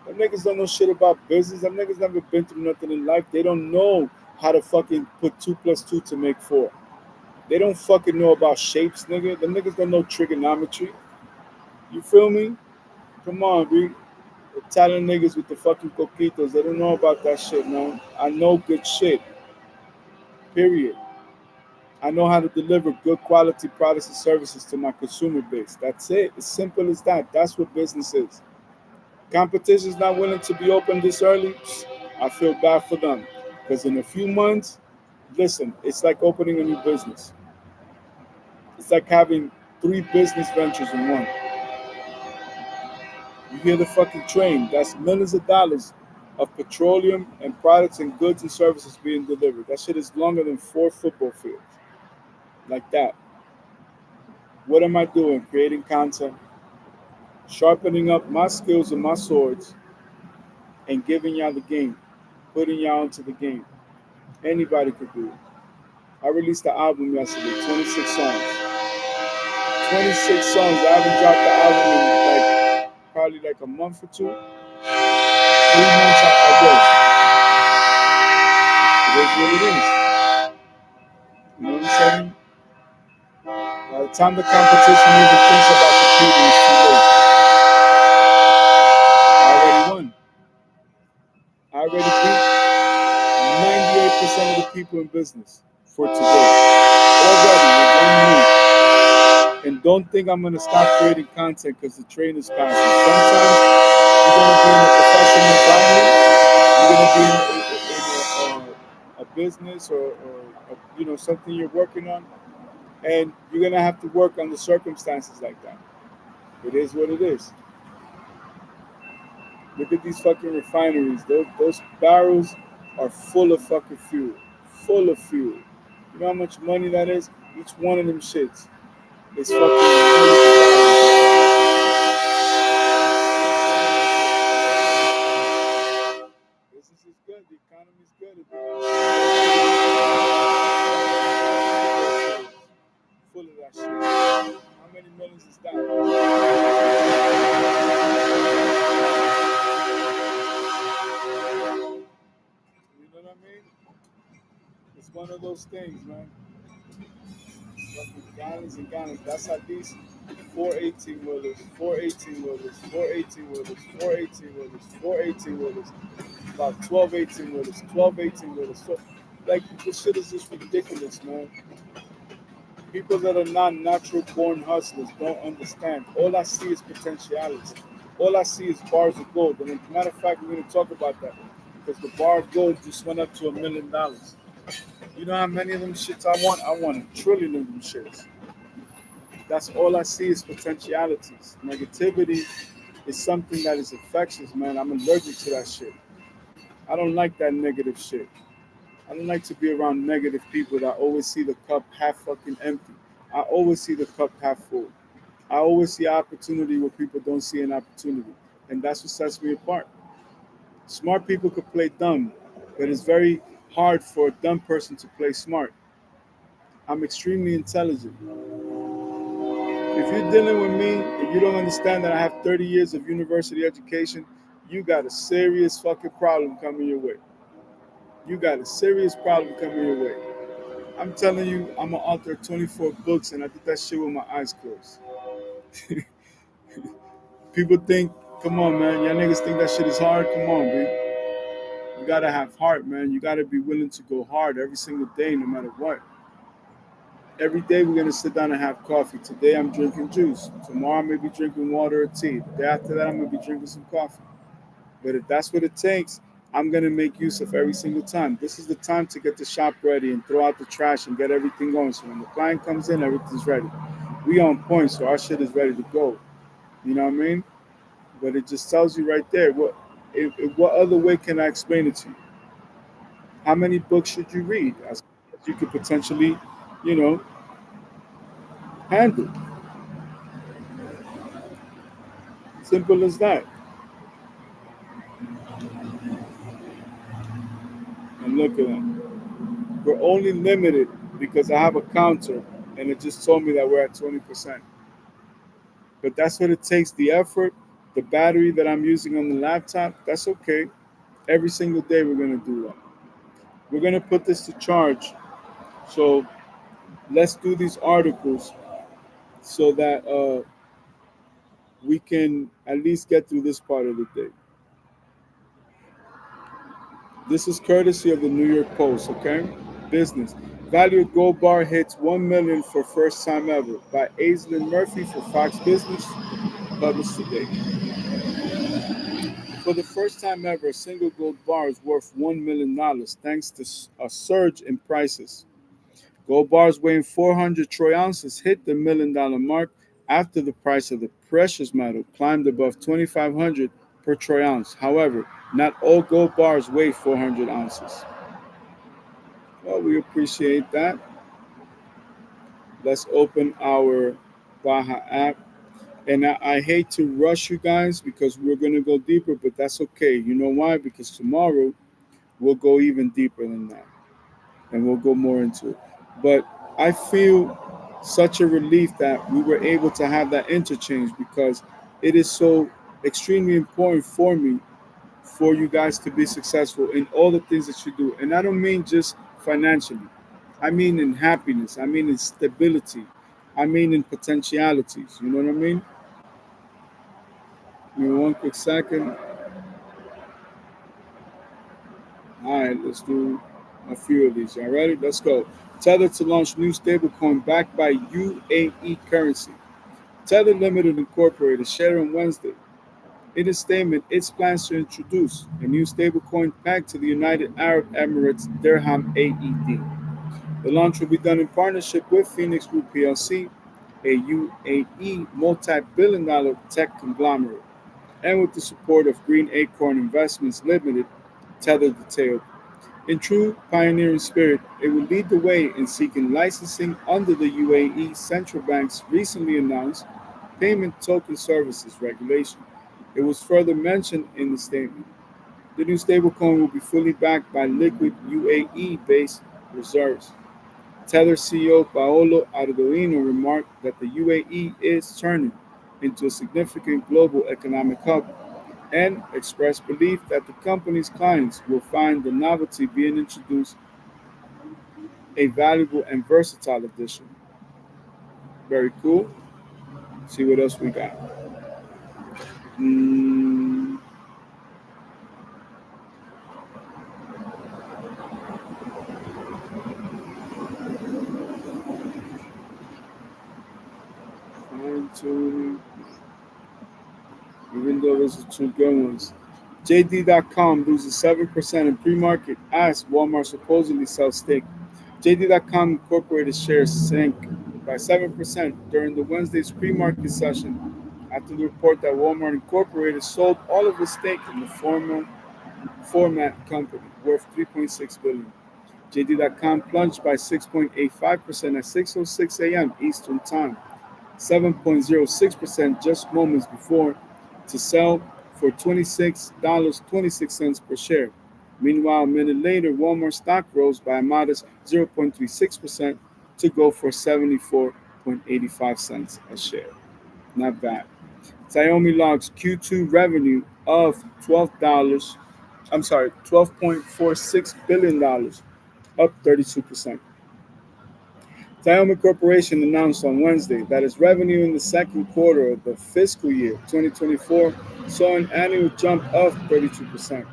Them niggas don't know shit about business. Them niggas never been through nothing in life. They don't know how to fucking put 2 plus 2 to make 4. They don't fucking know about shapes, nigga. Them niggas don't know trigonometry. You feel me? Come on, B. Italian niggas with the fucking coquitos. They don't know about that shit, man. I know good shit. Period. I know how to deliver good quality products and services to my consumer base. That's it. As simple as that. That's what business is. Competition's not willing to be open this early. I feel bad for them. Because in a few months, listen, it's like opening a new business. It's like having three business ventures in one. You hear the fucking train. That's millions of dollars of petroleum and products and goods and services being delivered. That shit is longer than four football fields. Like that. What am I doing? Creating content, sharpening up my skills and my swords, and giving y'all the game, putting y'all into the game. Anybody could do it. I released the album yesterday, 26 songs. 26 songs. I haven't dropped the album in like probably like a month or two. 3 months I guess. It is what it is. You know what I'm saying? By the time the competition even thinks about competing, it's too late. I already won. I already beat 98% of the people in business for today. Already with one move. And don't think I'm gonna stop creating content because the train is passing. Sometimes you're gonna be in a professional environment. You're gonna be in a business or something you're working on, and you're gonna have to work on the circumstances like that. It is what it is. Look at these fucking refineries. Those barrels are full of fucking fuel. Full of fuel. You know how much money that is? Each one of them shits is fucking. Business is good. The economy is good. Full of that shit. How many millions is that? You know what I mean? It's one of those things, man. Fucking gallons and gallons. That's at least 4 18 wheelers, 4 18 wheelers, 4 18 wheelers, 4 18 wheelers, 4 18 wheelers, about 12 18 wheelers, 12 18 wheelers. So, like, this shit is just ridiculous, man. People that are not natural born hustlers don't understand. All I see is potentiality. All I see is bars of gold. And as a matter of fact, we're going to talk about that because the bar of gold just went up to $1 million. You know how many of them shits I want? I want a trillion of them shits. That's all I see is potentialities. Negativity is something that is infectious, man. I'm allergic to that shit. I don't like that negative shit. I don't like to be around negative people that always see the cup half fucking empty. I always see the cup half full. I always see opportunity where people don't see an opportunity. And that's what sets me apart. Smart people could play dumb, but it's very hard for a dumb person to play smart. I'm extremely intelligent. If you're dealing with me and you don't understand that I have 30 years of university education, you got a serious fucking problem coming your way. You got a serious problem coming your way. I'm telling you, I'm an author of 24 books and I did that shit with my eyes closed. People think, come on, man, y'all niggas think that shit is hard? Come on, dude. You gotta have heart, man. You gotta be willing to go hard every single day, no matter what. Every day we're gonna sit down and have coffee. Today I'm drinking juice. Tomorrow I may be drinking water or tea. The day after that I'm gonna be drinking some coffee. But if that's what it takes, I'm gonna make use of every single time. This is the time to get the shop ready and throw out the trash and get everything going. So when the client comes in, everything's ready. We on point, so our shit is ready to go. You know what I mean? But it just tells you right there. What other way can I explain it to you? How many books should you read? As you could potentially, you know, handle. Simple as that. And look at that. We're only limited because I have a counter and it just told me that we're at 20%. But that's what it takes, the effort, the battery that I'm using on the laptop, that's okay. Every single day we're going to do that. We're going to put this to charge. So let's do these articles so that we can at least get through this part of the day. This is courtesy of the New York Post, okay? business. Value of Gold Bar hits 1 million for first time ever by Aislinn Murphy for Fox Business, published today. For the first time ever, a single gold bar is worth $1 million thanks to a surge in prices. Gold bars weighing 400 troy ounces hit the $1 million mark after the price of the precious metal climbed above 2,500 per troy ounce. However, not all gold bars weigh 400 ounces. Well, we appreciate that. Let's open our Baja app. And I hate to rush you guys because we're going to go deeper, but that's okay. You know why? Because tomorrow we'll go even deeper than that and we'll go more into it. But I feel such a relief that we were able to have that interchange because it is so extremely important for me for you guys to be successful in all the things that you do. And I don't mean just financially, I mean in happiness, I mean in stability, I mean in potentialities. You know what I mean? Give me one quick second. All right, let's do a few of these. Y'all ready? Let's go. Tether to launch new stablecoin backed by UAE currency. Tether Limited Incorporated shared on Wednesday in a statement its plans to introduce a new stablecoin pegged to the United Arab Emirates Dirham AED. The launch will be done in partnership with Phoenix Group plc, a UAE multi-billion-dollar tech conglomerate, and with the support of Green Acorn Investments Limited, Tether detailed. In true pioneering spirit, it will lead the way in seeking licensing under the UAE Central Bank's recently announced Payment Token Services regulation. It was further mentioned in the statement. The new stablecoin will be fully backed by liquid UAE-based reserves. Tether CEO Paolo Ardoino remarked that the UAE is turning into a significant global economic hub and expressed belief that the company's clients will find the novelty being introduced a valuable and versatile addition. Very cool. See what else we got. Mm, fine tuning. Even though those are two good ones. JD.com loses 7% in pre-market as Walmart supposedly sells stake. JD.com Incorporated shares sank by 7% during the Wednesday's pre-market session after the report that Walmart Incorporated sold all of its stake in the format company worth 3.6 billion dollars. JD.com plunged by 6.85% at 6:06 a.m. Eastern Time, 7.06% just moments before, to sell for $26.26 per share. Meanwhile, a minute later, Walmart stock rose by a modest 0.36% to go for 74.85 cents a share. Not bad. Xiaomi logs Q2 revenue of $12.46 billion, up 32%. Xiaomi Corporation announced on Wednesday that its revenue in the second quarter of the fiscal year 2024 saw an annual jump of 32%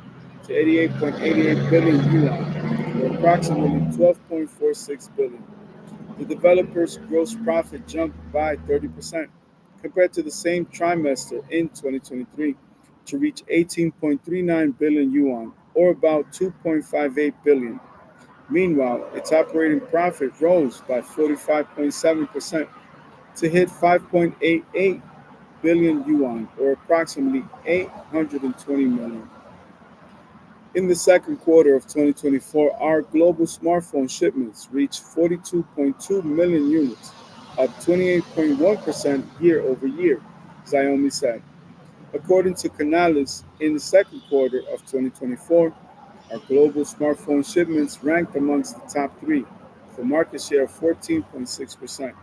to 88.88 billion yuan, or approximately 12.46 billion. The developer's gross profit jumped by 30% compared to the same trimester in 2023 to reach 18.39 billion yuan, or about 2.58 billion. Meanwhile, its operating profit rose by 45.7% to hit 5.88 billion yuan, or approximately 820 million. In the second quarter of 2024, our global smartphone shipments reached 42.2 million units, up 28.1% year over year, Xiaomi said. According to Canalys, in the second quarter of 2024, our global smartphone shipments ranked amongst the top three, with a market share of 14.6%,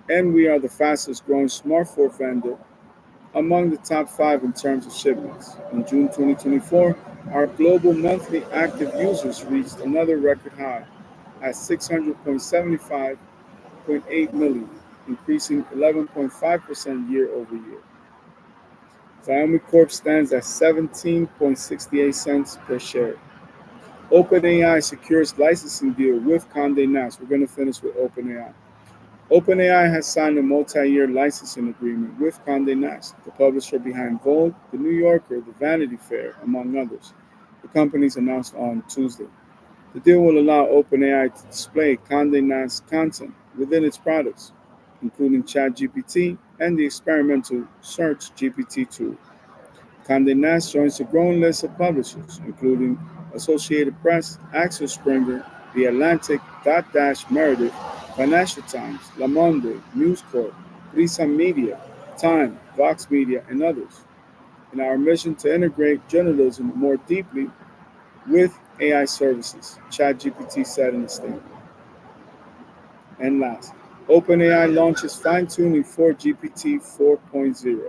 and we are the fastest growing smartphone vendor among the top five in terms of shipments. In June 2024, our global monthly active users reached another record high at 600.75.8 million, increasing 11.5% year over year. Xiaomi Corp stands at 17.68 cents per share. OpenAI secures licensing deal with Condé Nast. We're going to finish with OpenAI. OpenAI has signed a multi-year licensing agreement with Condé Nast, the publisher behind Vogue, The New Yorker, The Vanity Fair, among others. The companies announced on Tuesday. The deal will allow OpenAI to display Condé Nast content within its products, including ChatGPT and the experimental Search GPT tool. Condé Nast joins a growing list of publishers, including Associated Press, Axel Springer, The Atlantic, Dotdash Meredith, Financial Times, Le Monde, News Corp, Prisa Media, Time, Vox Media, and others, in our mission to integrate journalism more deeply with AI services, ChatGPT said in a statement. And last, OpenAI launches fine-tuning for GPT 4.0.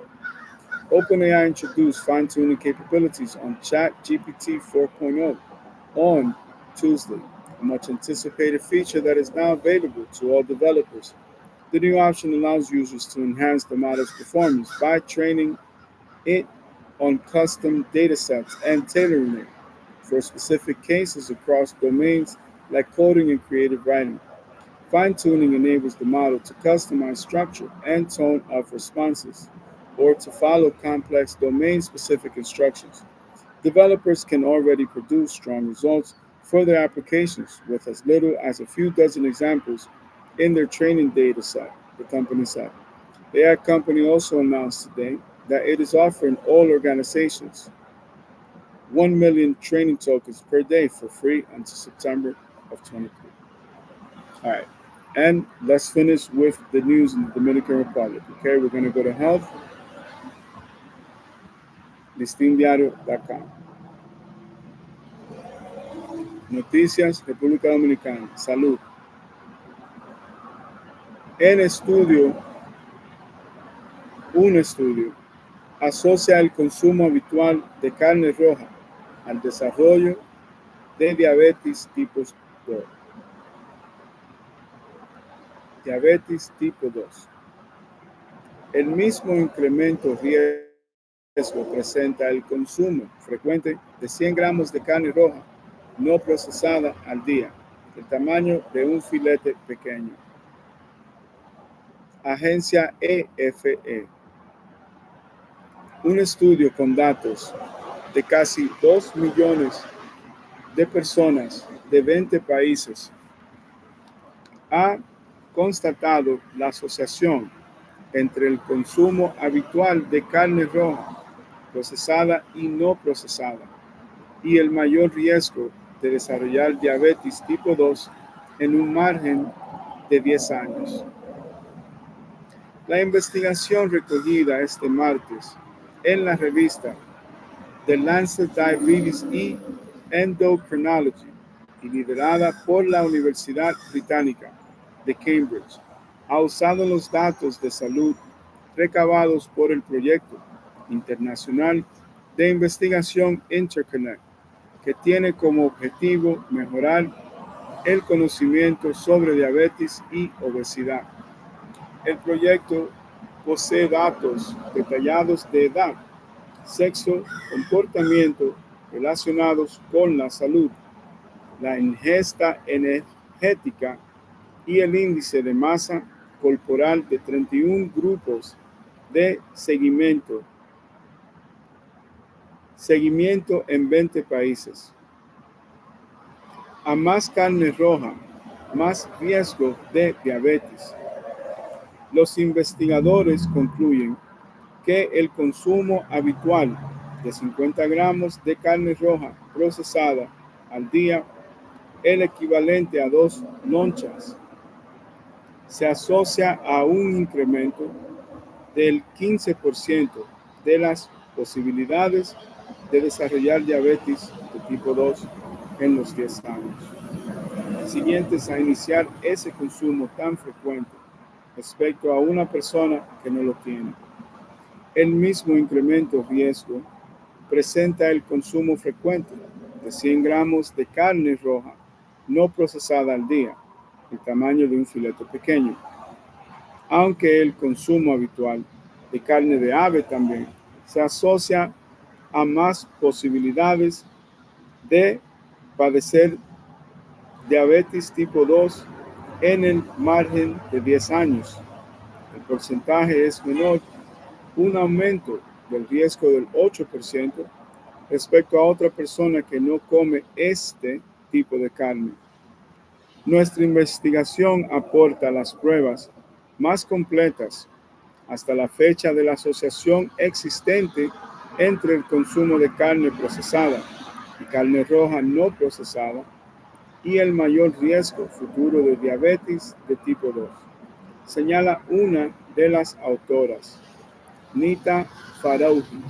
OpenAI introduced fine-tuning capabilities on ChatGPT 4.0 on Tuesday, a much-anticipated feature that is now available to all developers. The new option allows users to enhance the model's performance by training it on custom datasets and tailoring it for specific cases across domains like coding and creative writing. Fine tuning enables the model to customize structure and tone of responses or to follow complex domain specific instructions. Developers can already produce strong results for their applications with as little as a few dozen examples in their training data set, the company said. The ad company also announced today that it is offering all organizations 1 million training tokens per day for free until September of 23. All right. And let's finish with the news in the Dominican Republic. Okay, we're going to go to health, listindiario.com. Noticias, República Dominicana, salud. En estudio, un estudio asocia el consumo habitual de carne roja al desarrollo de diabetes dos. Diabetes tipo 2. El mismo incremento riesgo presenta el consumo frecuente de 100 gramos de carne roja no procesada al día, el tamaño de un filete pequeño. Agencia EFE. Un estudio con datos de casi 2 millones de personas de 20 países ha constatado la asociación entre el consumo habitual de carne roja procesada y no procesada y el mayor riesgo de desarrollar diabetes tipo 2 en un margen de 10 años. La investigación recogida este martes en la revista The Lancet Diabetes y Endocrinology y liderada por la Universidad Británica de Cambridge ha usado los datos de salud recabados por el proyecto internacional de investigación Interconnect, que tiene como objetivo mejorar el conocimiento sobre diabetes y obesidad. El proyecto posee datos detallados de edad, sexo, comportamiento relacionados con la salud, la ingesta energética y el índice de masa corporal de 31 grupos de seguimiento en 20 países. A más carne roja, más riesgo de diabetes. Los investigadores concluyen que el consumo habitual de 50 gramos de carne roja procesada al día, el equivalente a 2 lonchas, se asocia a un incremento del 15% de las posibilidades de desarrollar diabetes de tipo 2 en los 10 años siguientes a iniciar ese consumo tan frecuente respecto a una persona que no lo tiene. El mismo incremento riesgo presenta el consumo frecuente de 100 gramos de carne roja no procesada al día, el tamaño de un filete pequeño, aunque el consumo habitual de carne de ave también se asocia a más posibilidades de padecer diabetes tipo 2 en el margen de 10 años. El porcentaje es menor, un aumento del riesgo del 8% respecto a otra persona que no come este tipo de carne. Nuestra investigación aporta las pruebas más completas hasta la fecha de la asociación existente entre el consumo de carne procesada y carne roja no procesada y el mayor riesgo futuro de diabetes de tipo 2, señala una de las autoras, Nita Farauji,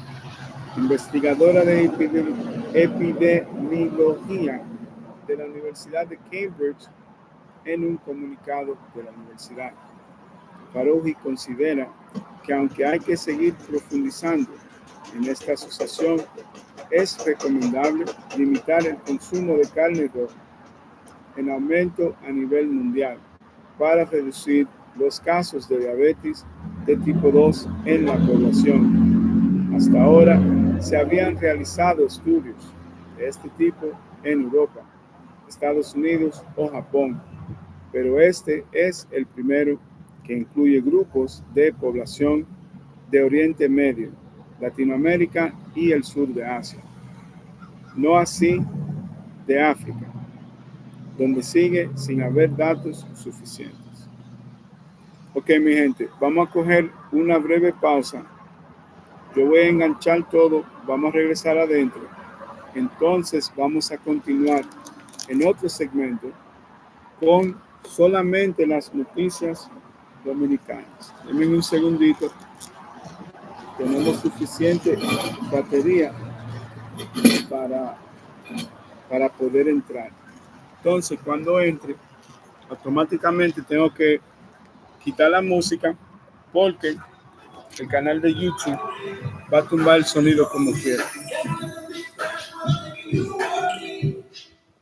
investigadora de epidemiología de la Universidad de Cambridge, en un comunicado de la universidad. Farauji considera que aunque hay que seguir profundizando en esta asociación, es recomendable limitar el consumo de carne roja en aumento a nivel mundial para reducir los casos de diabetes de tipo 2 en la población. Hasta ahora se habían realizado estudios de este tipo en Europa, Estados Unidos o Japón, pero este es el primero que incluye grupos de población de Oriente Medio, Latinoamérica y el sur de Asia. No así de África, donde sigue sin haber datos suficientes. Ok, mi gente, vamos a coger una breve pausa. Yo voy a enganchar todo, vamos a regresar adentro. Entonces vamos a continuar en otro segmento con solamente las noticias dominicanas. Denme un segundito. Tenemos suficiente batería para, para poder entrar. Entonces, cuando entre, automáticamente tengo que quitar la música porque el canal de YouTube va a tumbar el sonido como quiera.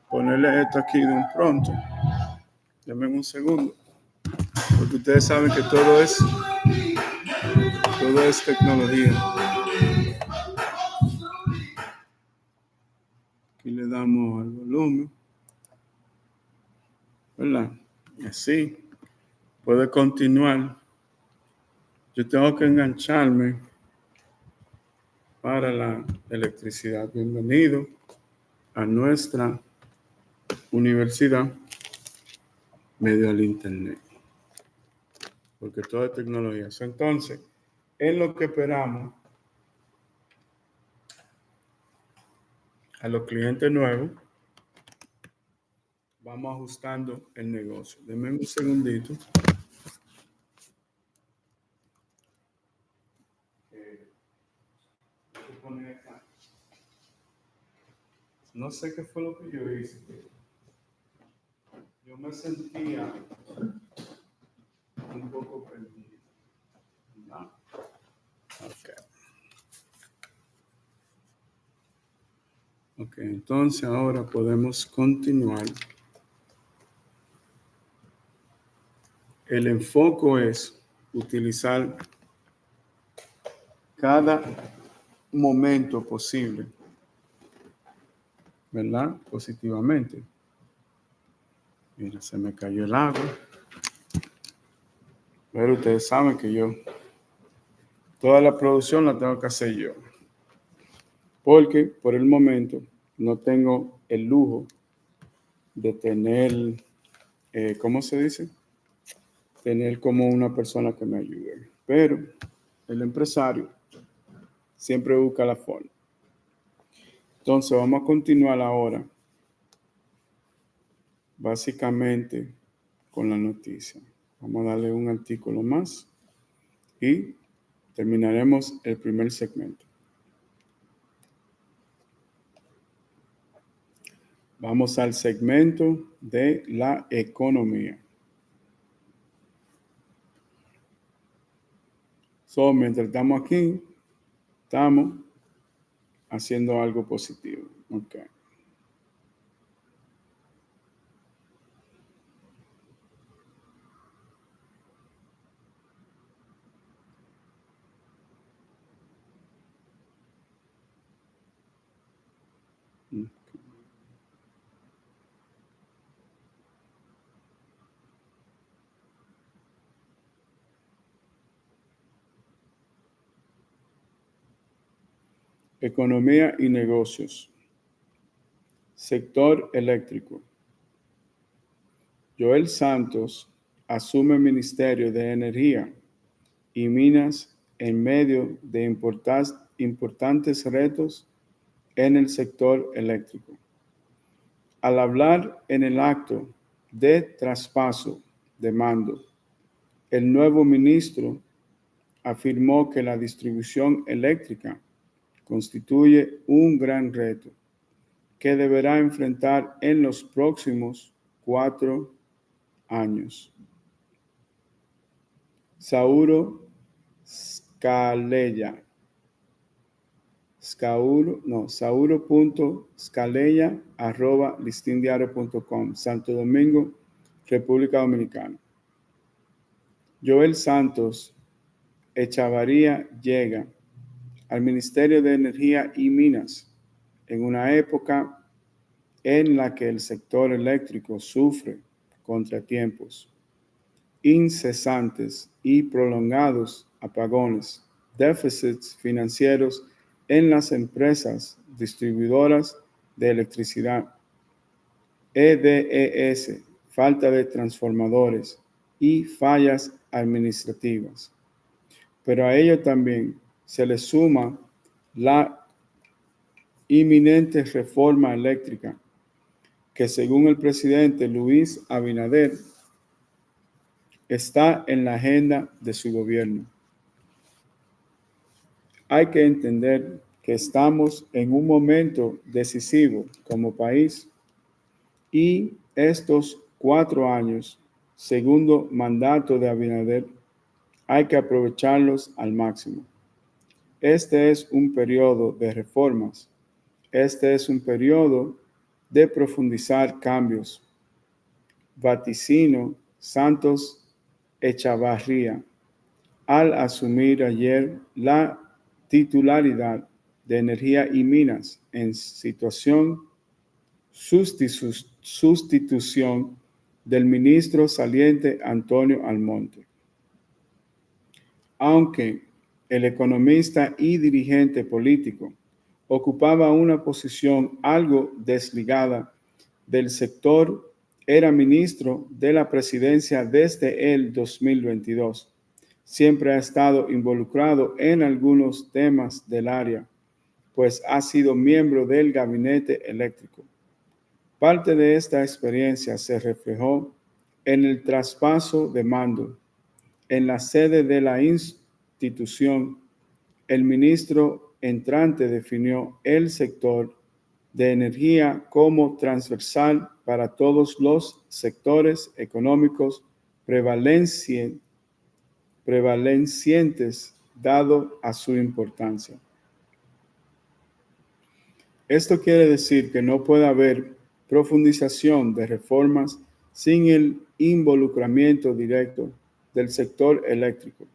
Ponerle esto aquí de un pronto. Denme un segundo. Porque ustedes saben que todo es tecnología. Aquí le damos al volumen, ¿verdad? Y así puede continuar. Yo tengo que engancharme para la electricidad. Bienvenido a nuestra universidad medio al internet, porque todo es tecnología. Entonces, en lo que esperamos a los clientes nuevos, vamos ajustando el negocio. Denme un segundito. No sé qué fue lo que yo hice. Yo me sentía un poco perdido. No. Okay. Ok, entonces ahora podemos continuar. El enfoque es utilizar cada momento posible, ¿verdad? Positivamente. Mira, se me cayó el agua. Pero ustedes saben que toda la producción la tengo que hacer yo. Porque por el momento no tengo el lujo de tener, ¿cómo se dice? Tener como una persona que me ayude. Pero el empresario siempre busca la forma. Entonces vamos a continuar ahora, básicamente con la noticia. Vamos a darle un artículo más y terminaremos el primer segmento. Vamos al segmento de la economía. Mientras estamos aquí, estamos haciendo algo positivo. Okay. Economía y negocios. Sector eléctrico. Joel Santos asume el Ministerio de Energía y Minas en medio de importantes retos en el sector eléctrico. Al hablar en el acto de traspaso de mando, el nuevo ministro afirmó que la distribución eléctrica constituye un gran reto que deberá enfrentar en los próximos 4 años. Sauro Scalella. Sauro.scalella@listindiario.com, Santo Domingo, República Dominicana. Joel Santos Echavarría llega al Ministerio de Energía y Minas en una época en la que el sector eléctrico sufre contratiempos, incesantes y prolongados apagones, déficits financieros en las empresas distribuidoras de electricidad, EDES, falta de transformadores y fallas administrativas. Pero a ello también se le suma la inminente reforma eléctrica que, según el presidente Luis Abinader, está en la agenda de su gobierno. Hay que entender que estamos en un momento decisivo como país y estos 4 años, segundo mandato de Abinader, hay que aprovecharlos al máximo. Este es un periodo de reformas. Este es un periodo de profundizar cambios. Vaticino Santos Echavarría al asumir ayer la titularidad de Energía y Minas en sustitución del ministro saliente Antonio Almonte. Aunque el economista y dirigente político ocupaba una posición algo desligada del sector, era ministro de la presidencia desde el 2022. Siempre ha estado involucrado en algunos temas del área, pues ha sido miembro del gabinete eléctrico. Parte de esta experiencia se reflejó en el traspaso de mando. En la sede de la institución, el ministro entrante definió el sector de energía como transversal para todos los sectores económicos prevalecientes dado a su importancia. Esto quiere decir que no puede haber profundización de reformas sin el involucramiento directo del sector eléctrico.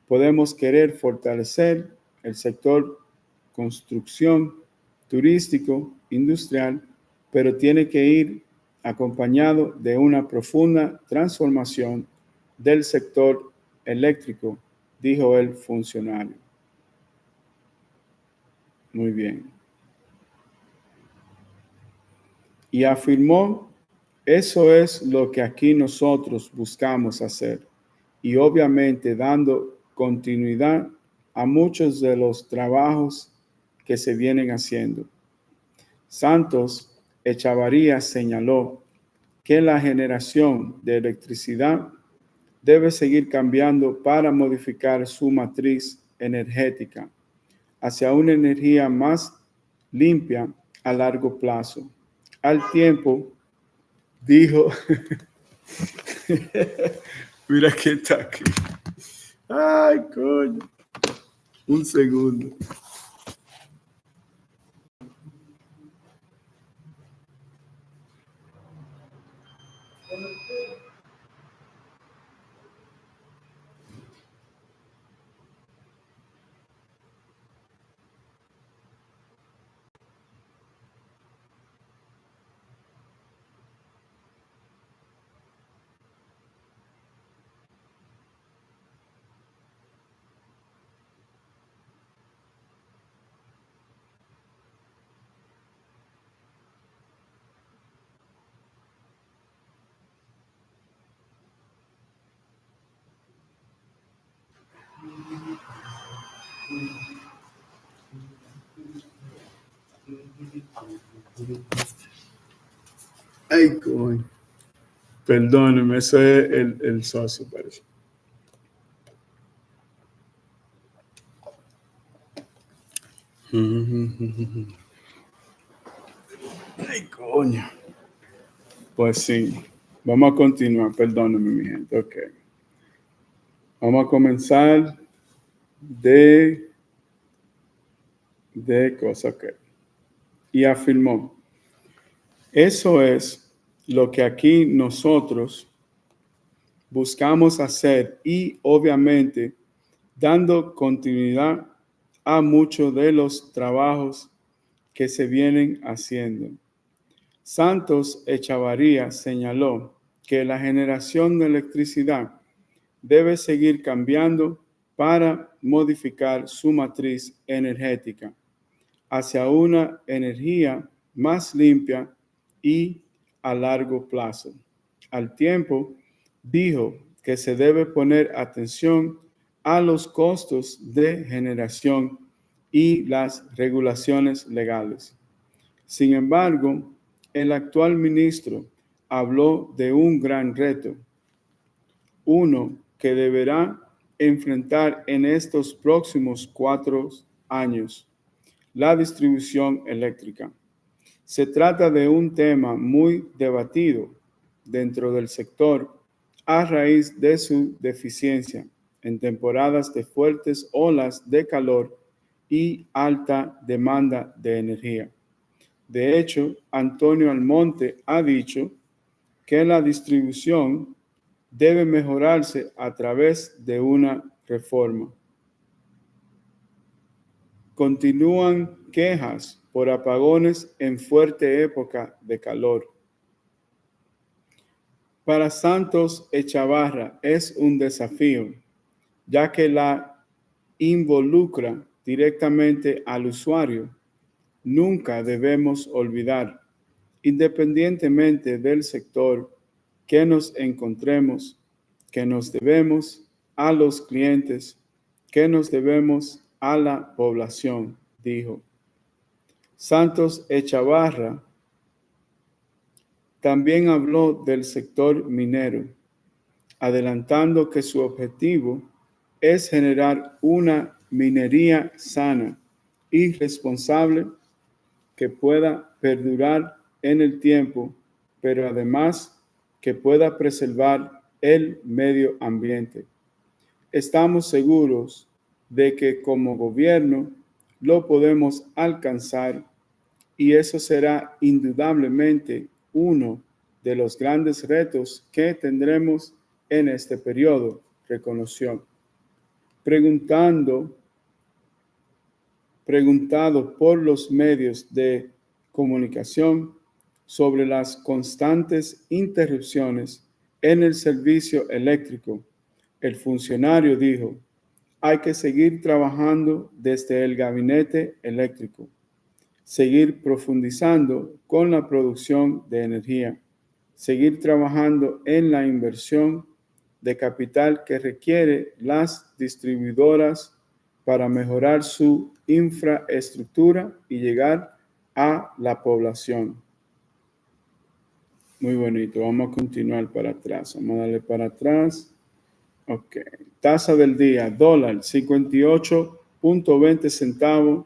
Podemos querer fortalecer el sector construcción, turístico, industrial, pero tiene que ir acompañado de una profunda transformación del sector eléctrico, dijo el funcionario. Muy bien. Y afirmó, eso es lo que aquí nosotros buscamos hacer, y obviamente dando continuidad a muchos de los trabajos que se vienen haciendo. Santos Echavarría señaló que la generación de electricidad debe seguir cambiando para modificar su matriz energética hacia una energía más limpia a largo plazo. Al tiempo, dijo, mira que está aquí. Ay, coño. Un segundo. Ay, coño. Perdóneme, eso es el socio, parece. Ay, coño. Pues sí. Vamos a continuar, perdóneme, mi gente. Ok. Vamos a comenzar de cosas. Ok. Y afirmó. Eso es lo que aquí nosotros buscamos hacer y obviamente dando continuidad a muchos de los trabajos que se vienen haciendo. Santos Echavarría señaló que la generación de electricidad debe seguir cambiando para modificar su matriz energética hacia una energía más limpia y a largo plazo. Al tiempo, dijo que se debe poner atención a los costos de generación y las regulaciones legales. Sin embargo, el actual ministro habló de un gran reto, uno que deberá enfrentar en estos próximos 4 años: la distribución eléctrica. Se trata de un tema muy debatido dentro del sector a raíz de su deficiencia en temporadas de fuertes olas de calor y alta demanda de energía. De hecho, Antonio Almonte ha dicho que la distribución debe mejorarse a través de una reforma. Continúan quejas por apagones en fuerte época de calor. Para Santos Echavarra es un desafío, ya que la involucra directamente al usuario. Nunca debemos olvidar, independientemente del sector que nos encontremos, que nos debemos a los clientes, que nos debemos a la población, dijo. Santos Echavarra también habló del sector minero, adelantando que su objetivo es generar una minería sana y responsable que pueda perdurar en el tiempo, pero además que pueda preservar el medio ambiente. Estamos seguros de que como gobierno lo podemos alcanzar y eso será indudablemente uno de los grandes retos que tendremos en este periodo, reconoció. Preguntado por los medios de comunicación sobre las constantes interrupciones en el servicio eléctrico, el funcionario dijo: hay que seguir trabajando desde el gabinete eléctrico, seguir profundizando con la producción de energía, seguir trabajando en la inversión de capital que requiere las distribuidoras para mejorar su infraestructura y llegar a la población. Muy bonito, vamos a continuar para atrás, vamos a darle para atrás. Ok, tasa del día, dólar 58.20 centavos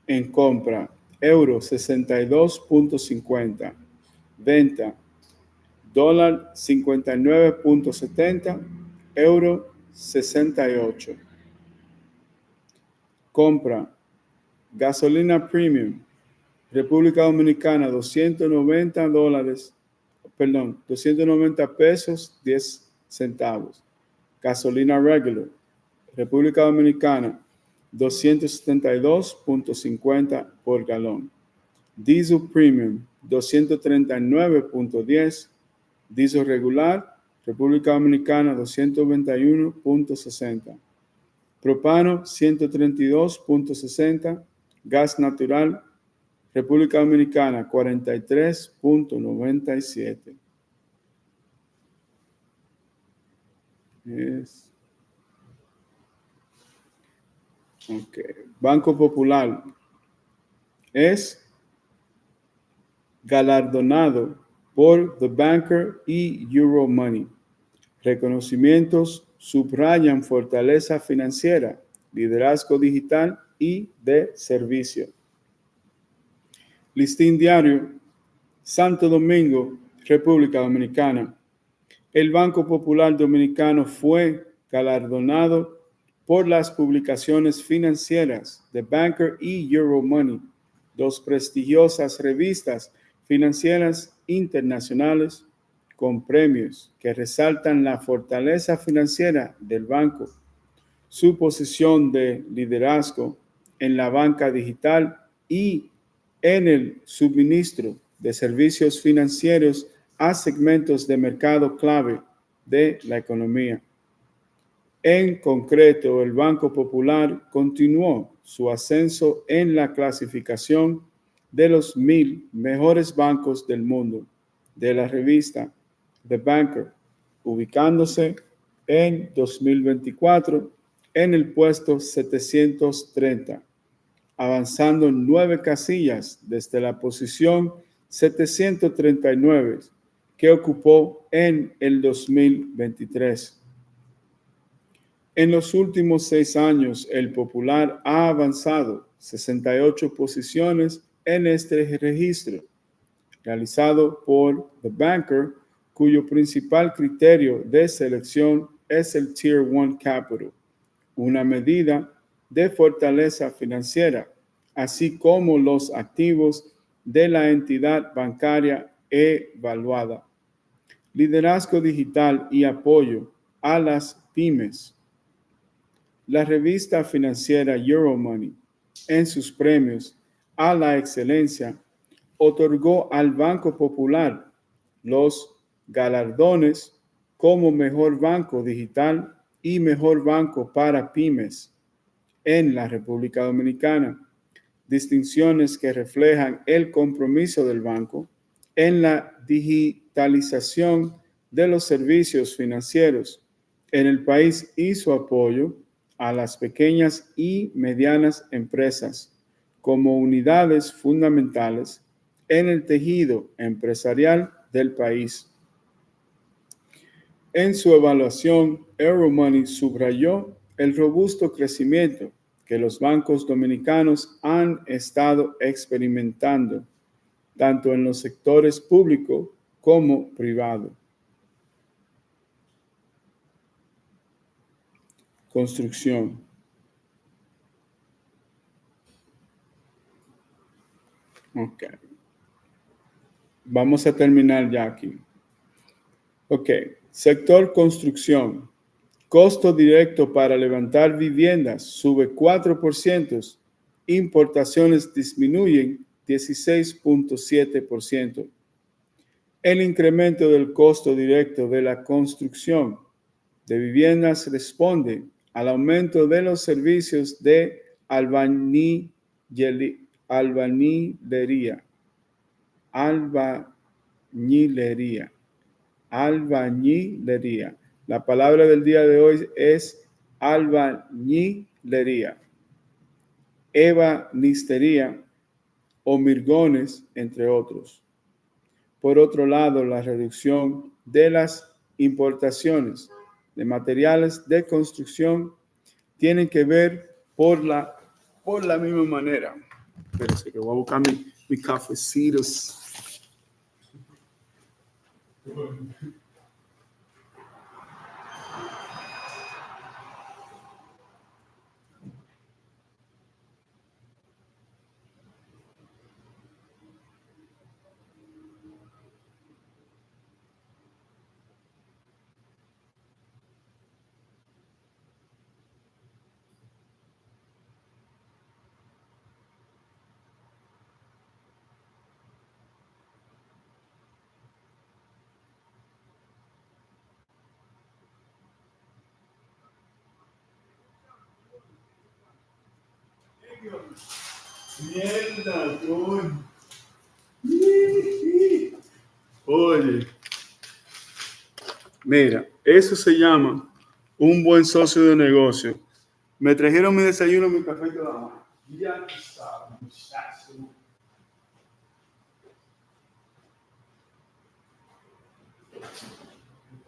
en compra, euro 62.50, venta, dólar 59.70, euro 68. Compra, gasolina premium, República Dominicana, $290, 10 centavos. Gasolina regular, República Dominicana, 272.50 por galón. Diesel premium, 239.10. Diesel regular, República Dominicana, 221.60. Propano, 132.60. Gas natural, República Dominicana, 43.97. Okay. Banco Popular es galardonado por The Banker y Euromoney. Reconocimientos subrayan fortaleza financiera, liderazgo digital y de servicio. Listín diario, Santo Domingo, República Dominicana. El Banco Popular Dominicano fue galardonado por las publicaciones financieras The Banker y Euromoney, dos prestigiosas revistas financieras internacionales con premios que resaltan la fortaleza financiera del banco, su posición de liderazgo en la banca digital y en el suministro de servicios financieros a segmentos de mercado clave de la economía. En concreto, el Banco Popular continuó su ascenso en la clasificación de los 1,000 mejores bancos del mundo de la revista The Banker, ubicándose en 2024 en el puesto 730, avanzando 9 casillas desde la posición 739 que ocupó en el 2023. En los últimos 6 años, el Popular ha avanzado 68 posiciones en este registro, realizado por The Banker, cuyo principal criterio de selección es el Tier 1 Capital, una medida de fortaleza financiera, así como los activos de la entidad bancaria evaluada. Liderazgo digital y apoyo a las pymes. La revista financiera Euromoney, en sus premios a la excelencia, otorgó al Banco Popular los galardones como mejor banco digital y mejor banco para pymes en la República Dominicana, distinciones que reflejan el compromiso del banco en la digitalización de los servicios financieros en el país y su apoyo a las pequeñas y medianas empresas como unidades fundamentales en el tejido empresarial del país. En su evaluación, Euromoney subrayó el robusto crecimiento que los bancos dominicanos han estado experimentando, tanto en los sectores público como privado. Construcción. Ok. Vamos a terminar ya aquí. Ok. Sector construcción. Costo directo para levantar viviendas sube 4%. Importaciones disminuyen 16.7%. El incremento del costo directo de la construcción de viviendas responde al aumento de los servicios de albañilería. La palabra del día de hoy es albañilería, ebanistería o mirgones, entre otros. Por otro lado, la reducción de las importaciones de materiales de construcción tienen que ver por la misma manera. Espérense que voy a buscar mi cafecitos. Mierda, coño. Oye, mira, eso se llama un buen socio de negocio. Me trajeron mi desayuno, mi café y toda la mano. Ya está, muchacho.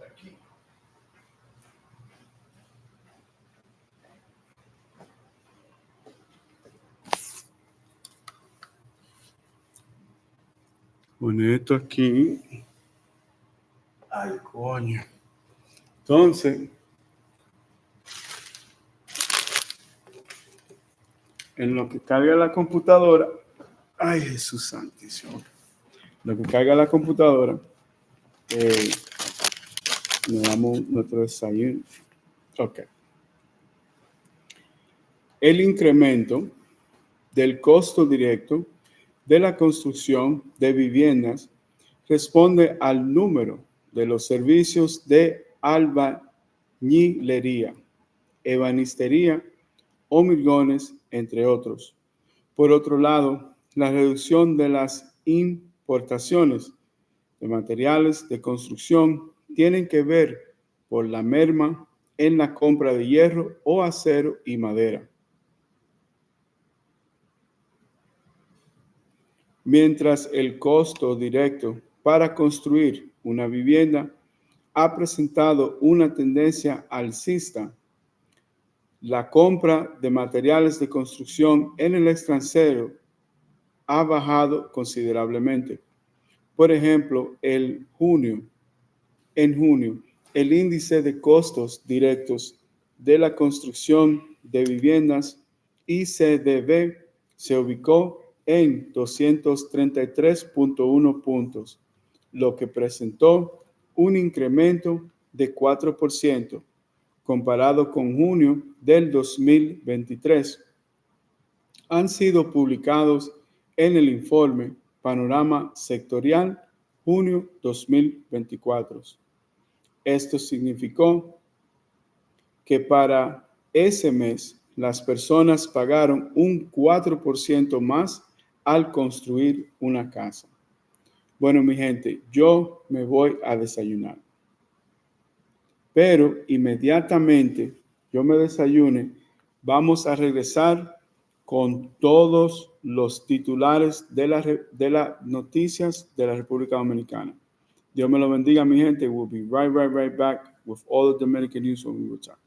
Aquí. Pone esto aquí. Ay, coño. Entonces, en lo que carga la computadora, ay, Jesús santísimo. Lo que carga la computadora, le damos nuestro desayuno. Ok. El incremento del costo directo de la construcción de viviendas responde al número de los servicios de albañilería, ebanistería, hormigones, entre otros. Por otro lado, la reducción de las importaciones de materiales de construcción tienen que ver por la merma en la compra de hierro o acero y madera. Mientras el costo directo para construir una vivienda ha presentado una tendencia alcista, la compra de materiales de construcción en el extranjero ha bajado considerablemente. Por ejemplo, en junio, el índice de costos directos de la construcción de viviendas ICDB se ubicó en 233.1 puntos, lo que presentó un incremento de 4% comparado con junio del 2023. Han sido publicados en el informe Panorama Sectorial junio 2024. Esto significó que para ese mes las personas pagaron un 4% más al construir una casa. Bueno, mi gente, yo me voy a desayunar. Pero inmediatamente yo me desayune, vamos a regresar con todos los titulares de las noticias de la República Dominicana. Dios me lo bendiga, mi gente. We'll be right back with all the Dominican news when we return.